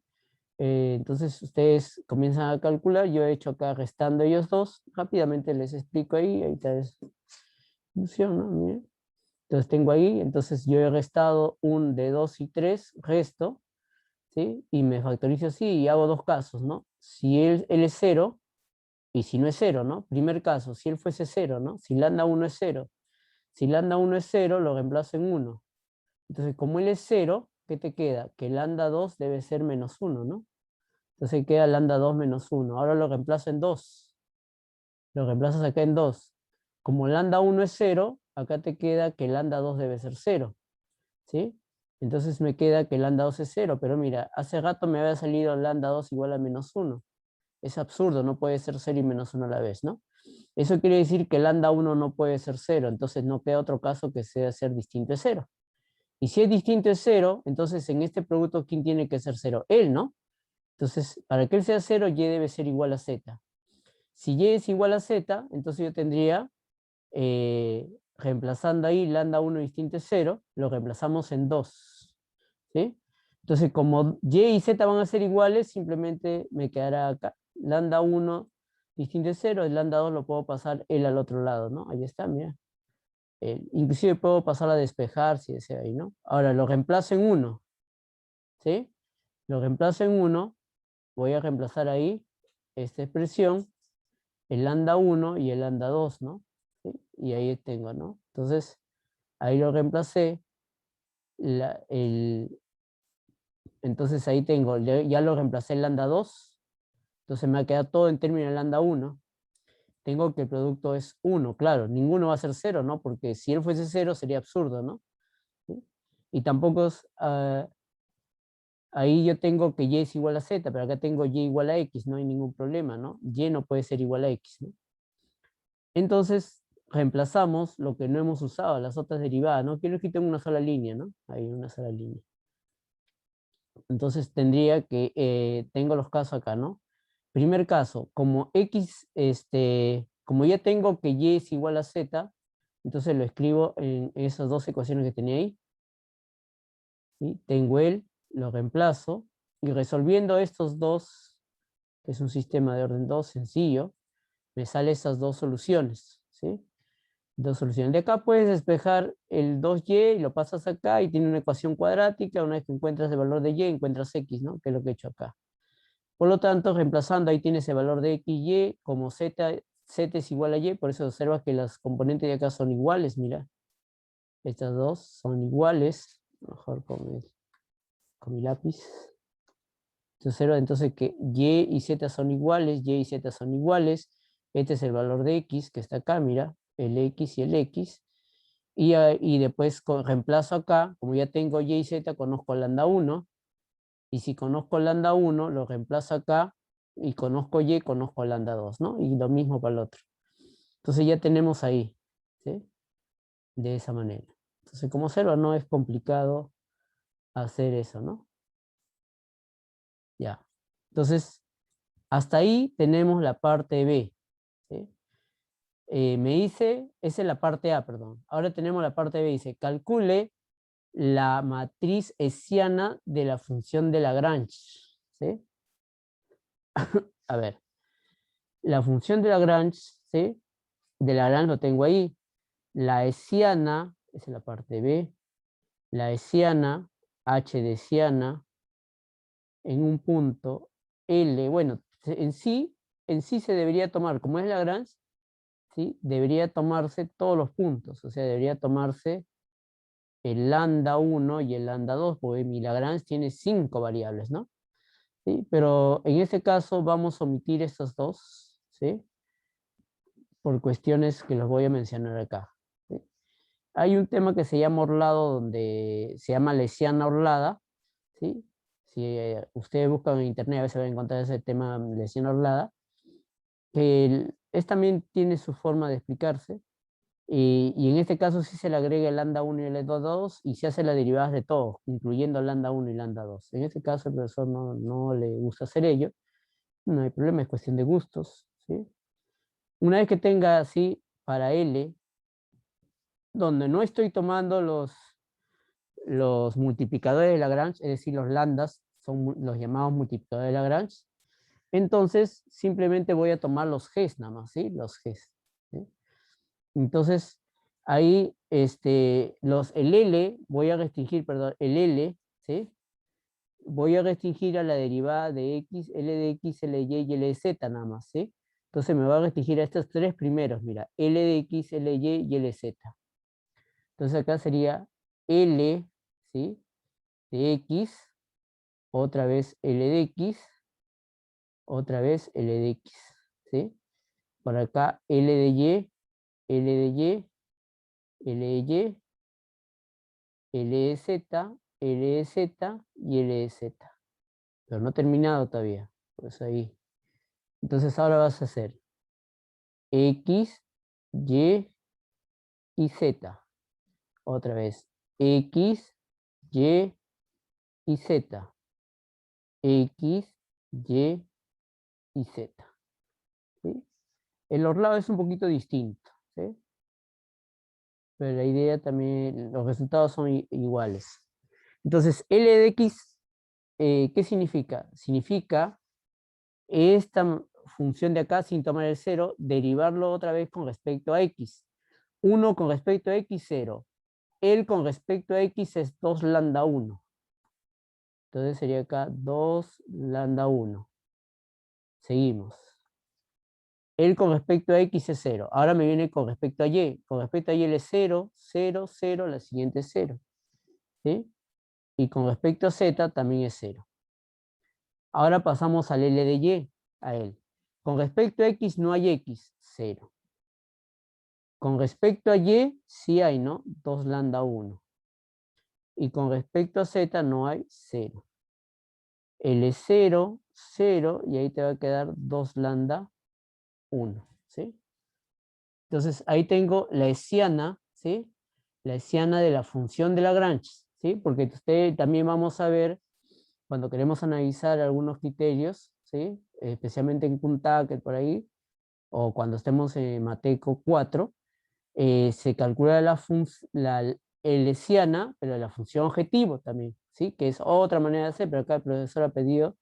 Speaker 1: Entonces ustedes comienzan a calcular, yo he hecho acá restando ellos dos, rápidamente les explico ahí, ahorita es función, ¿no? Miren. Entonces tengo ahí, entonces yo he restado un de 2 y 3, resto, ¿sí? Y me factorizo así y hago 2 casos, ¿no? Si él es 0, y si no es 0, ¿no? Primer caso, si él fuese 0, ¿no? Si lambda 1 es 0, si lambda 1 es 0, lo reemplazo en 1. Entonces, como él es 0, ¿qué te queda? Que lambda 2 debe ser menos 1, ¿no? Entonces queda lambda 2 menos 1. Ahora lo reemplazo en 2. Lo reemplazas acá en 2. Como lambda 1 es 0, acá te queda que lambda 2 debe ser 0. ¿Sí? Entonces me queda que lambda 2 es 0. Pero mira, hace rato me había salido lambda 2 igual a menos 1. Es absurdo, no puede ser 0 y menos 1 a la vez, ¿no? Eso quiere decir que lambda 1 no puede ser 0. Entonces no queda otro caso que sea ser distinto de 0. Y si es distinto de 0, entonces en este producto, ¿quién tiene que ser 0? Él, ¿no? Entonces, para que él sea 0, y debe ser igual a z. Si y es igual a z, entonces yo tendría, reemplazando ahí lambda 1 distinto de 0, lo reemplazamos en 2. ¿Sí? Entonces, como y y z van a ser iguales, simplemente me quedará acá. Lambda 1 distinto de 0, el lambda 2 lo puedo pasar él al otro lado, ¿no? Ahí está, mira. Inclusive puedo pasar a despejar si desea ahí, ¿no? Ahora lo reemplazo en 1. ¿Sí? Lo reemplazo en 1. Voy a reemplazar ahí esta expresión, el lambda 1 y el lambda 2, ¿no? ¿Sí? Y ahí tengo, ¿no? Entonces, ahí lo reemplacé. Entonces ahí tengo, ya lo reemplacé el lambda 2. Entonces me ha quedado todo en términos de lambda 1. Tengo que el producto es 1, claro, ninguno va a ser 0, ¿no? Porque si él fuese 0 sería absurdo, ¿no? ¿Sí? Y tampoco es, ahí yo tengo que y es igual a z, pero acá tengo y igual a x, no hay ningún problema, ¿no? Y no puede ser igual a x, ¿no? Entonces, reemplazamos lo que no hemos usado, las otras derivadas, ¿no? Quiero que tenga una sola línea, ¿no? Ahí, una sola línea. Entonces tendría que, tengo los casos acá, ¿no? Primer caso, como x, como ya tengo que y es igual a z, entonces lo escribo en esas dos ecuaciones que tenía ahí. ¿Sí? Tengo él, lo reemplazo, y resolviendo estos dos, que es un sistema de orden 2 sencillo, me salen esas dos soluciones, ¿sí? Dos soluciones. De acá puedes despejar el 2y y lo pasas acá y tiene una ecuación cuadrática. Una vez que encuentras el valor de y, encuentras x, ¿no? Que es lo que he hecho acá. Por lo tanto, reemplazando ahí tienes el valor de x y y, como z es igual a y, por eso observas que las componentes de acá son iguales, mira. Estas dos son iguales. Mejor con mi lápiz. Entonces que y y z son iguales, y z son iguales. Este es el valor de x que está acá, mira, el x y el x. Y después reemplazo acá, como ya tengo y y z, conozco lambda 1. Y si conozco lambda 1, lo reemplazo acá. Y conozco y, conozco lambda 2, ¿no? Y lo mismo para el otro. Entonces ya tenemos ahí, ¿sí? De esa manera. Entonces, como observa, no es complicado hacer eso, ¿no? Ya. Entonces, hasta ahí tenemos la parte B. ¿Sí? me dice, esa es la parte A, perdón. Ahora tenemos la parte B, dice, calcule la matriz hessiana de la función de Lagrange. ¿Sí? A ver, la función de Lagrange, ¿sí? De Lagrange lo tengo ahí. La hessiana, esa es la parte B, la hessiana, h de hessiana, en un punto L, bueno, en sí se debería tomar, como es Lagrange, ¿sí? Debería tomarse todos los puntos, o sea, debería tomarse el lambda 1 y el lambda 2, porque mi Lagrange tiene 5 variables, ¿no? ¿Sí? Pero en este caso vamos a omitir estos dos, ¿sí? Por cuestiones que los voy a mencionar acá. ¿Sí? Hay un tema que se llama orlado, donde se llama lesiana orlada, ¿sí? Si ustedes buscan en internet, a veces van a encontrar ese tema lesiana orlada, que también tiene su forma de explicarse, y en este caso sí se le agrega el lambda 1 y el lambda 2 y se hace las derivadas de todos, incluyendo el lambda 1 y lambda 2. En este caso el profesor no le gusta hacer ello, no hay problema, es cuestión de gustos, ¿sí? Una vez que tenga así para L, donde no estoy tomando los multiplicadores de Lagrange, es decir, los lambdas son los llamados multiplicadores de Lagrange, entonces simplemente voy a tomar los Gs nada más, ¿sí? Los Gs, ¿sí? Entonces, ahí el L, voy a restringir, perdón, el L, ¿sí? Voy a restringir a la derivada de X, L de X, L de Y y L de Z nada más, ¿sí? Entonces me va a restringir a estos tres primeros, mira, L de X, L de Y y L de Z. Entonces acá sería L, ¿sí? De X, otra vez L de X, otra vez L de X, ¿sí? Por acá L de Y, L de Y, L de Y, L de Z, L de Z y L de Z. Pero no he terminado todavía, pues ahí. Entonces ahora vas a hacer X, Y y Z. Otra vez X, Y y Z. X, Y y Z. ¿Sí? El orlado es un poquito distinto, ¿sí? Pero la idea también, los resultados son iguales. Entonces, L de X, ¿qué significa? Significa esta función de acá, sin tomar el 0, derivarlo otra vez con respecto a X. 1 con respecto a X, 0. El con respecto a X es 2 lambda 1. Entonces sería acá 2 lambda 1. Seguimos. El con respecto a X es 0. Ahora me viene con respecto a Y. Con respecto a Y es 0, 0, 0, la siguiente es 0. ¿Sí? Y con respecto a Z también es 0. Ahora pasamos al L de Y, a él. Con respecto a X no hay X, 0. Con respecto a Y sí hay, ¿no? 2 lambda 1. Y con respecto a Z no hay 0. L es 0, 0, y ahí te va a quedar 2 lambda 1, ¿sí? Entonces ahí tengo la hessiana, ¿sí? La hessiana de la función de Lagrange, ¿sí? Porque usted también vamos a ver, cuando queremos analizar algunos criterios, ¿sí? Especialmente en Kuhn-Tucker por ahí, o cuando estemos en Mateco 4, se calcula la hessiana, pero la función objetivo también, ¿sí? Que es otra manera de hacer, pero acá el profesor ha pedido,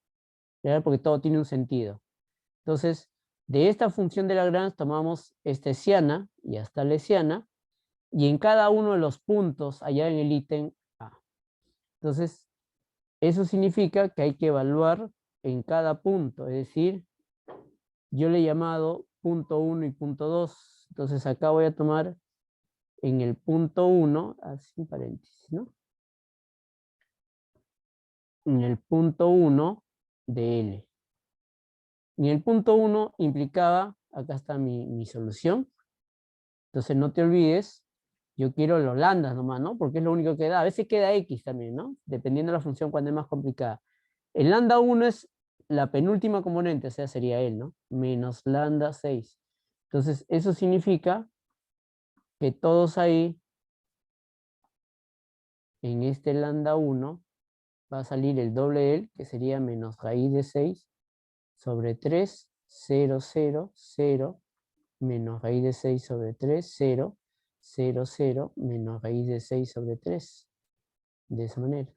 Speaker 1: porque todo tiene un sentido. Entonces, de esta función de Lagrange tomamos esta hessiana y esta lesiana, y en cada uno de los puntos allá en el ítem A. Entonces, eso significa que hay que evaluar en cada punto, es decir, yo le he llamado punto 1 y punto 2. Entonces acá voy a tomar en el punto 1, así paréntesis, ¿no? En el punto 1 de L. En el punto 1 implicaba, acá está mi solución. Entonces no te olvides, yo quiero los lambdas nomás, ¿no? Porque es lo único que da. A veces queda X también, ¿no? Dependiendo de la función cuando es más complicada. El lambda 1 es la penúltima componente, o sea, sería él, ¿no? Menos lambda 6. Entonces, eso significa que todos ahí, en este lambda 1, va a salir el doble de él, que sería menos raíz de 6 sobre 3, 0, 0, 0, menos raíz de 6 sobre 3, 0, 0, 0, menos raíz de 6 sobre 3. De esa manera.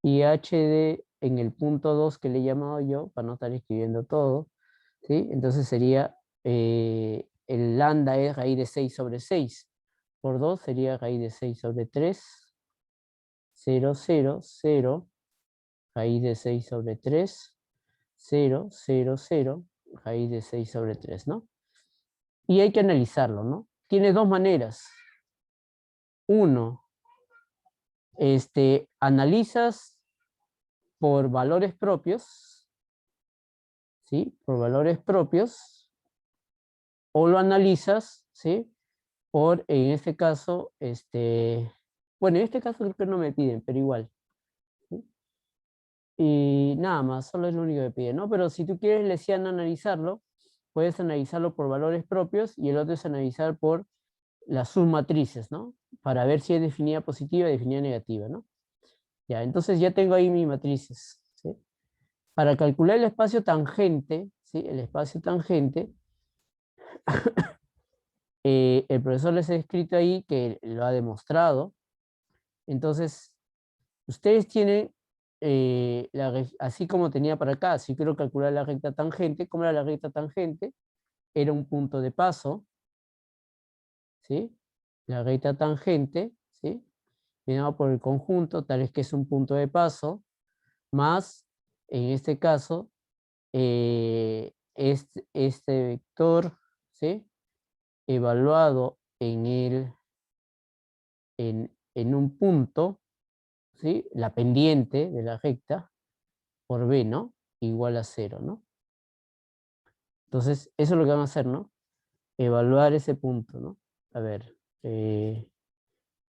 Speaker 1: Y HD en el punto 2 que le he llamado yo, para no estar escribiendo todo, ¿sí? Entonces sería, el lambda es raíz de 6 sobre 6. Por 2 sería raíz de 6 sobre 3. 0, 0, 0, raíz de 6 sobre 3. 0, 0, 0, raíz de 6 sobre 3, ¿no? Y hay que analizarlo, ¿no? Tiene dos maneras. Uno, analizas por valores propios, ¿sí? Por valores propios, o lo analizas, ¿sí? Por, en este caso, bueno, en este caso creo que no me piden, pero igual, ¿sí? Y nada más, solo es lo único que piden, ¿no? Pero si tú quieres, Lesiano, analizarlo, puedes analizarlo por valores propios y el otro es analizar por las submatrices, ¿no? Para ver si es definida positiva o definida negativa, ¿no? Ya, entonces ya tengo ahí mis matrices, ¿sí? Para calcular el espacio tangente, ¿sí? El espacio tangente, el profesor les ha escrito ahí que lo ha demostrado. Entonces, ustedes tienen, así como tenía para acá, si quiero calcular la recta tangente, ¿cómo era la recta tangente? Era un punto de paso, ¿sí? La recta tangente, ¿sí? Llenado por el conjunto, tal es que es un punto de paso, más, en este caso, este vector, ¿sí? Evaluado en un punto, ¿sí? La pendiente de la recta, por B, ¿no? Igual a 0, ¿no? Entonces, eso es lo que van a hacer, ¿no? Evaluar ese punto, ¿no? A ver,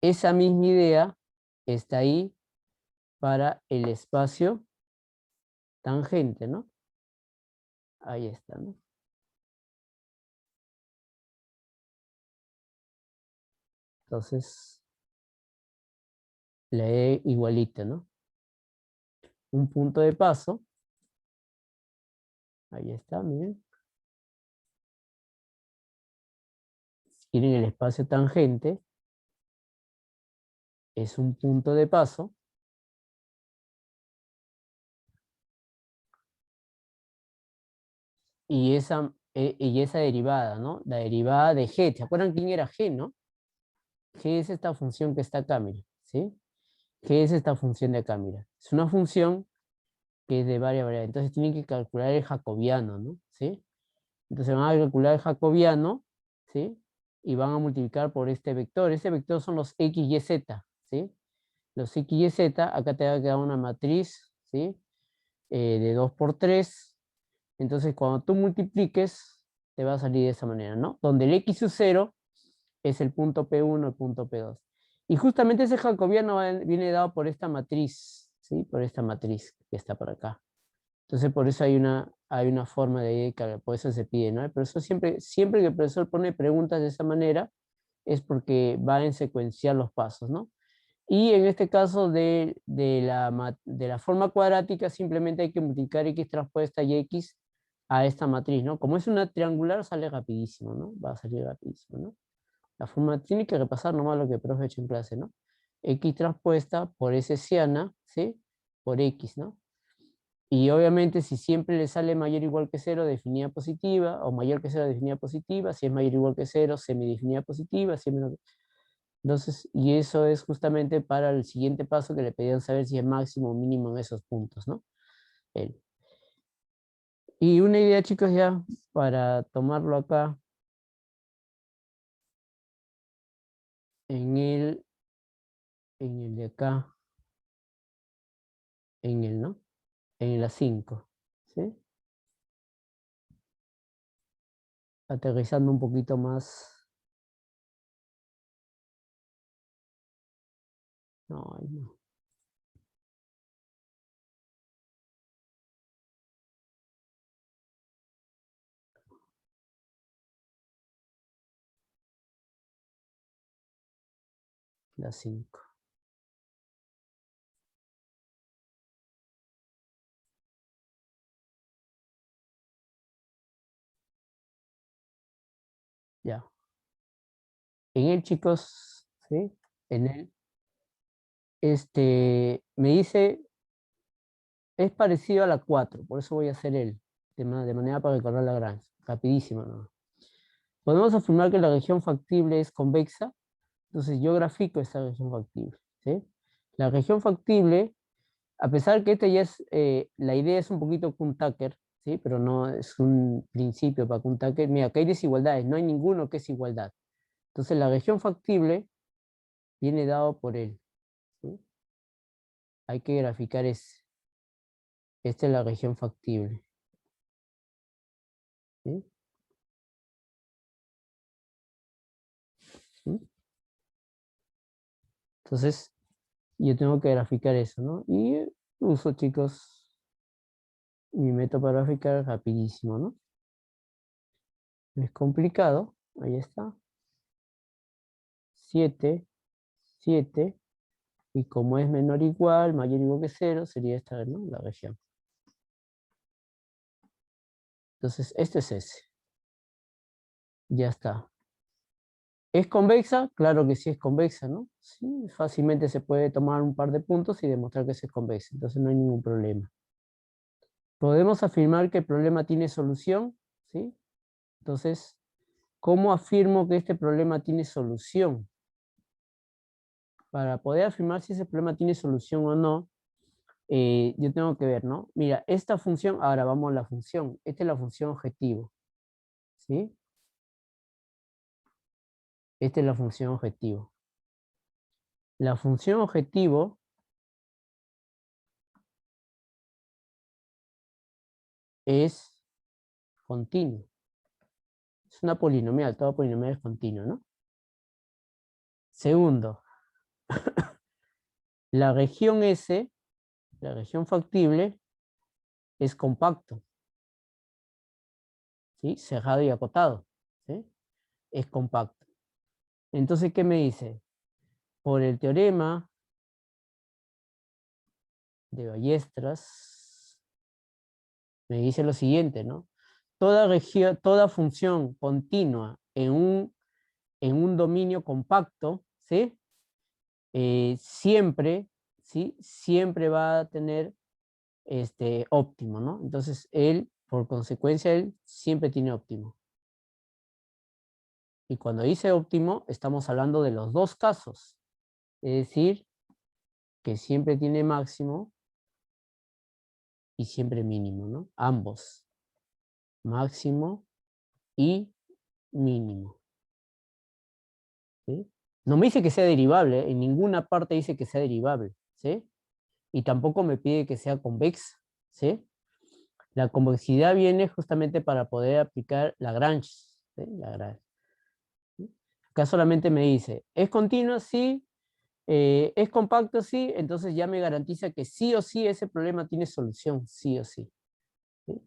Speaker 1: esa misma idea está ahí para el espacio tangente, ¿no? Ahí está, ¿no? Entonces, la E igualita, ¿no? Un punto de paso, ahí está, miren. Si quieren el espacio tangente, es un punto de paso, y esa derivada, ¿no? La derivada de g. ¿Se acuerdan quién era g, no? G es esta función que está acá, mira, ¿sí? G es esta función de acá, mira. Es una función que es de varias variables. Entonces tienen que calcular el jacobiano, ¿no? ¿Sí? Entonces van a calcular el jacobiano, ¿sí? Y van a multiplicar por este vector. Este vector son los x, y, z, ¿sí? Los x, y, z, acá te va a quedar una matriz, ¿sí? De 2 por 3. Entonces cuando tú multipliques, te va a salir de esa manera, ¿no? Donde el x sub 0 es el punto P1, el punto P2. Y justamente ese jacobiano viene dado por esta matriz, ¿sí? Por esta matriz que está por acá. Entonces, por eso hay una forma de que por eso se pide, ¿no? El profesor siempre que el profesor pone preguntas de esa manera, es porque va en secuenciar los pasos, ¿no? Y en este caso de la forma cuadrática, simplemente hay que multiplicar x transpuesta y x a esta matriz, ¿no? Como es una triangular, sale rapidísimo, ¿no? Va a salir rapidísimo, ¿no? La forma, tiene que repasar nomás lo que el profe ha hecho en clase, ¿no? X transpuesta por S ciana, ¿sí? Por X, ¿no? Y obviamente si siempre le sale mayor o igual que 0, definida positiva, o mayor que 0, definida positiva, si es mayor o igual que 0, semidefinida positiva, si es menor. Entonces, y eso es justamente para el siguiente paso que le pedían saber si es máximo o mínimo en esos puntos, ¿no? Él. Y una idea, chicos, ya para tomarlo acá en el de acá, en el, ¿no? En la 5, ¿sí? Aterrizando un poquito más. No, ahí no. La 5. Ya. En él, chicos, ¿sí? En él, me dice, es parecido a la 4, por eso voy a hacer él, de manera para recordar la Lagrange, rapidísimo, ¿no? Podemos afirmar que la región factible es convexa, entonces yo grafico esta región factible, ¿sí? La región factible, a pesar que esta ya es, la idea es un poquito Kuhn-Tucker, ¿sí? Pero no es un principio para Kuhn-Tucker. Mira, acá hay desigualdades, no hay ninguno que es igualdad. Entonces la región factible viene dado por él, ¿sí? Hay que graficar ese. Esta es la región factible, ¿sí? ¿Sí? Entonces, yo tengo que graficar eso, ¿no? Y uso, chicos, mi método para graficar rapidísimo, ¿no? No es complicado, ahí está. 7, 7, y como es menor o igual, mayor o igual que 0, sería esta, ¿no? La región. Entonces, este es ese. Ya está. ¿Es convexa? Claro que sí es convexa, ¿no? Sí, fácilmente se puede tomar un par de puntos y demostrar que sí es convexa, entonces no hay ningún problema. Podemos afirmar que el problema tiene solución, ¿sí? Entonces, ¿cómo afirmo que este problema tiene solución? Para poder afirmar si ese problema tiene solución o no, yo tengo que ver, ¿no? Mira, esta función, ahora vamos a la función. Esta es la función objetivo, ¿sí? Esta es la función objetivo. La función objetivo es continuo. Es una polinomial, todo polinomial es continuo, ¿no? Segundo, la región S, la región factible, es compacto, ¿sí? Cerrado y acotado, ¿sí? Es compacto. Entonces, ¿qué me dice? Por el teorema de Ballestras, me dice lo siguiente, ¿no? Toda región, toda función continua en un dominio compacto, ¿sí? Siempre, ¿sí? Siempre va a tener óptimo, ¿no? Entonces, él, por consecuencia, él siempre tiene óptimo. Y cuando dice óptimo, estamos hablando de los dos casos. Es decir, que siempre tiene máximo y siempre mínimo, ¿no? Ambos. Máximo y mínimo. ¿Sí? No me dice que sea derivable, en ninguna parte dice que sea derivable, ¿sí? Y tampoco me pide que sea convexa, ¿sí? La convexidad viene justamente para poder aplicar Lagrange, ¿sí? Lagrange. Acá solamente me dice, ¿es continuo? Sí. ¿Es compacto? Sí. Entonces ya me garantiza que sí o sí ese problema tiene solución, sí o sí. ¿Sí?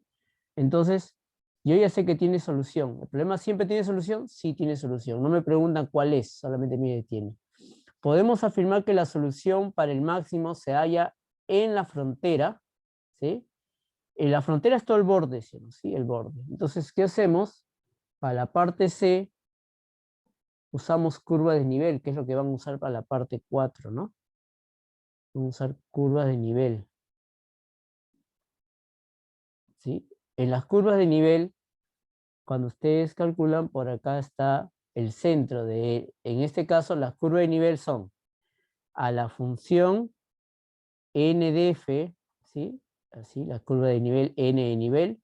Speaker 1: Entonces, yo ya sé que tiene solución. ¿El problema siempre tiene solución? Sí tiene solución. No me preguntan cuál es, solamente mire tiene. Podemos afirmar que la solución para el máximo se halla en la frontera, ¿sí? En la frontera es todo el borde, ¿sí? El borde. Entonces, ¿qué hacemos? Para la parte C, usamos curva de nivel, que es lo que van a usar para la parte 4, ¿no? Vamos a usar curvas de nivel, ¿sí? En las curvas de nivel, cuando ustedes calculan, por acá está el centro de, en este caso, las curvas de nivel son a la función n de f, ¿sí? Así, la curva de nivel n de nivel,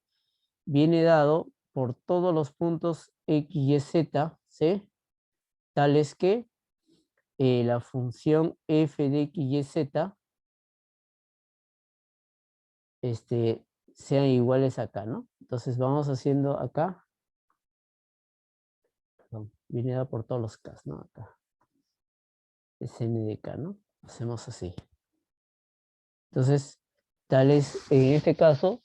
Speaker 1: viene dado por todos los puntos x, y, z, ¿sí? Tales que la función f de x, y, z sean iguales acá, ¿no? Entonces vamos haciendo acá, perdón, viene dado por todos los k, ¿no? Acá, es n de k, ¿no? Hacemos así. Entonces, tales, en este caso,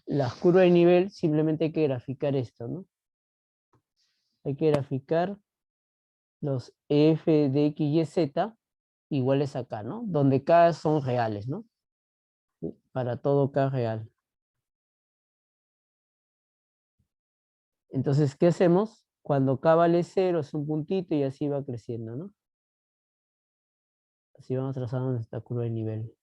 Speaker 1: las curvas de nivel, simplemente hay que graficar esto, ¿no? Hay que graficar los f de x, y, z iguales acá, ¿no? Donde k son reales, ¿no? ¿Sí? Para todo k real. Entonces, ¿qué hacemos? Cuando K vale 0 es un puntito y así va creciendo, ¿no? Así vamos trazando nuestra curva de nivel.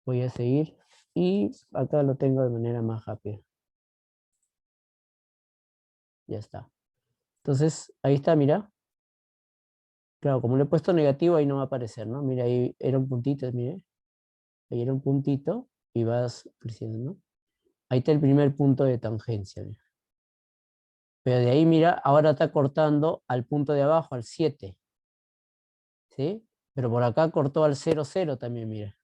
Speaker 1: Voy a seguir y acá lo tengo de manera más rápida. Ya está. Entonces, ahí está, mira. Claro, como le he puesto negativo, ahí no va a aparecer, ¿no? Mira, ahí era un puntito, mire. Ahí era un puntito y vas creciendo, ¿no? Ahí está el primer punto de tangencia, mira. Pero de ahí, mira, ahora está cortando al punto de abajo, al 7. ¿Sí? Pero por acá cortó al 0, 0 también, mira.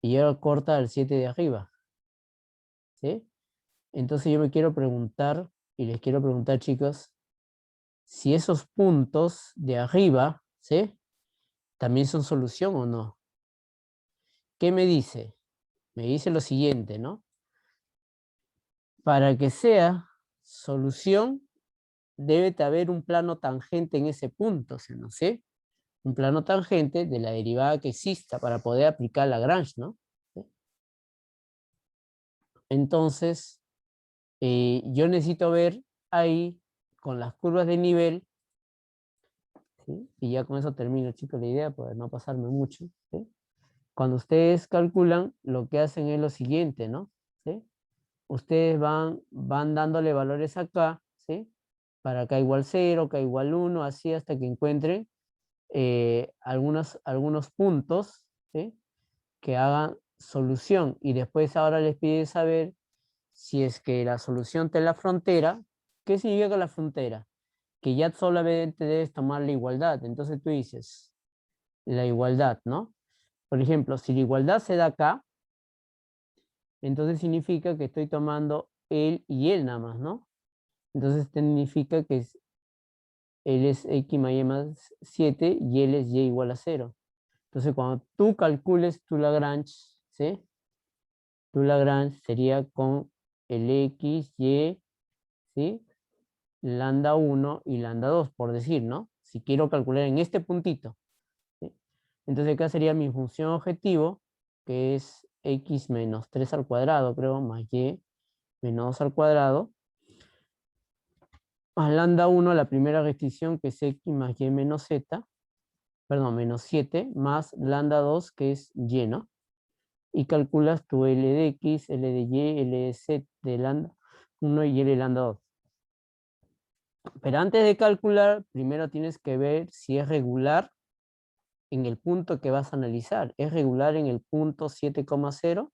Speaker 1: Y ahora corta al 7 de arriba. ¿Sí? Entonces yo me quiero preguntar, y les quiero preguntar, chicos, si esos puntos de arriba, ¿sí? También son solución o no. ¿Qué me dice? Me dice lo siguiente, ¿no? Para que sea solución, debe de haber un plano tangente en ese punto, ¿sí? ¿No sé? Un plano tangente de la derivada que exista para poder aplicar Lagrange, ¿no? ¿Sí? Entonces, yo necesito ver ahí, con las curvas de nivel, ¿sí? Y ya con eso termino, chicos, la idea, para no pasarme mucho, ¿sí? Cuando ustedes calculan, lo que hacen es lo siguiente, ¿no? ¿Sí? Ustedes van dándole valores acá, ¿sí? Para K igual 0, K igual 1, así hasta que encuentren algunos puntos, ¿sí? Que hagan solución. Y después ahora les pide saber si es que la solución está en la frontera. ¿Qué significa la frontera? Que ya solamente debes tomar la igualdad. Entonces tú dices, la igualdad, ¿no? Por ejemplo, si la igualdad se da acá, entonces significa que estoy tomando él y él nada más, ¿no? Entonces significa que él es x más y más 7 y él es y igual a 0. Entonces cuando tú calcules tu Lagrange, ¿sí? Tu Lagrange sería con el x, y, ¿sí? Lambda 1 y lambda 2, por decir, ¿no? Si quiero calcular en este puntito, ¿sí? Entonces acá sería mi función objetivo, que es x menos 3 al cuadrado, creo, más y menos 2 al cuadrado, más lambda 1, la primera restricción, que es x más y menos z, perdón, menos 7, más lambda 2, que es y, ¿no? Y calculas tu L de x, L de y, L de z de lambda 1 y L de lambda 2. Pero antes de calcular, primero tienes que ver si es regular en el punto que vas a analizar. ¿Es regular en el punto 7,0?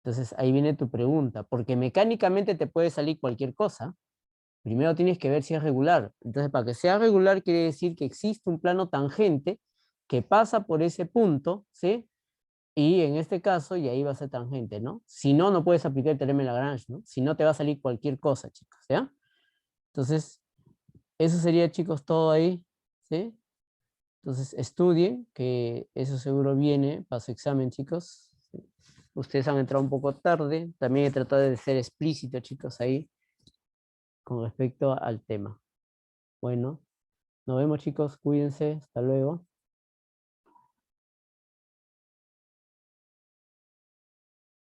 Speaker 1: Entonces ahí viene tu pregunta, porque mecánicamente te puede salir cualquier cosa. Primero tienes que ver si es regular. Entonces, para que sea regular quiere decir que existe un plano tangente que pasa por ese punto, ¿sí? Y en este caso, y ahí va a ser tangente, ¿no? Si no, no puedes aplicar el teorema de Lagrange, ¿no? Si no, te va a salir cualquier cosa, chicos, ¿ya? Entonces, eso sería, chicos, todo ahí, ¿sí? Entonces, estudien, que eso seguro viene para su examen, chicos. ¿Sí? Ustedes han entrado un poco tarde. También he tratado de ser explícito, chicos, ahí, con respecto al tema. Bueno, nos vemos, chicos. Cuídense. Hasta luego.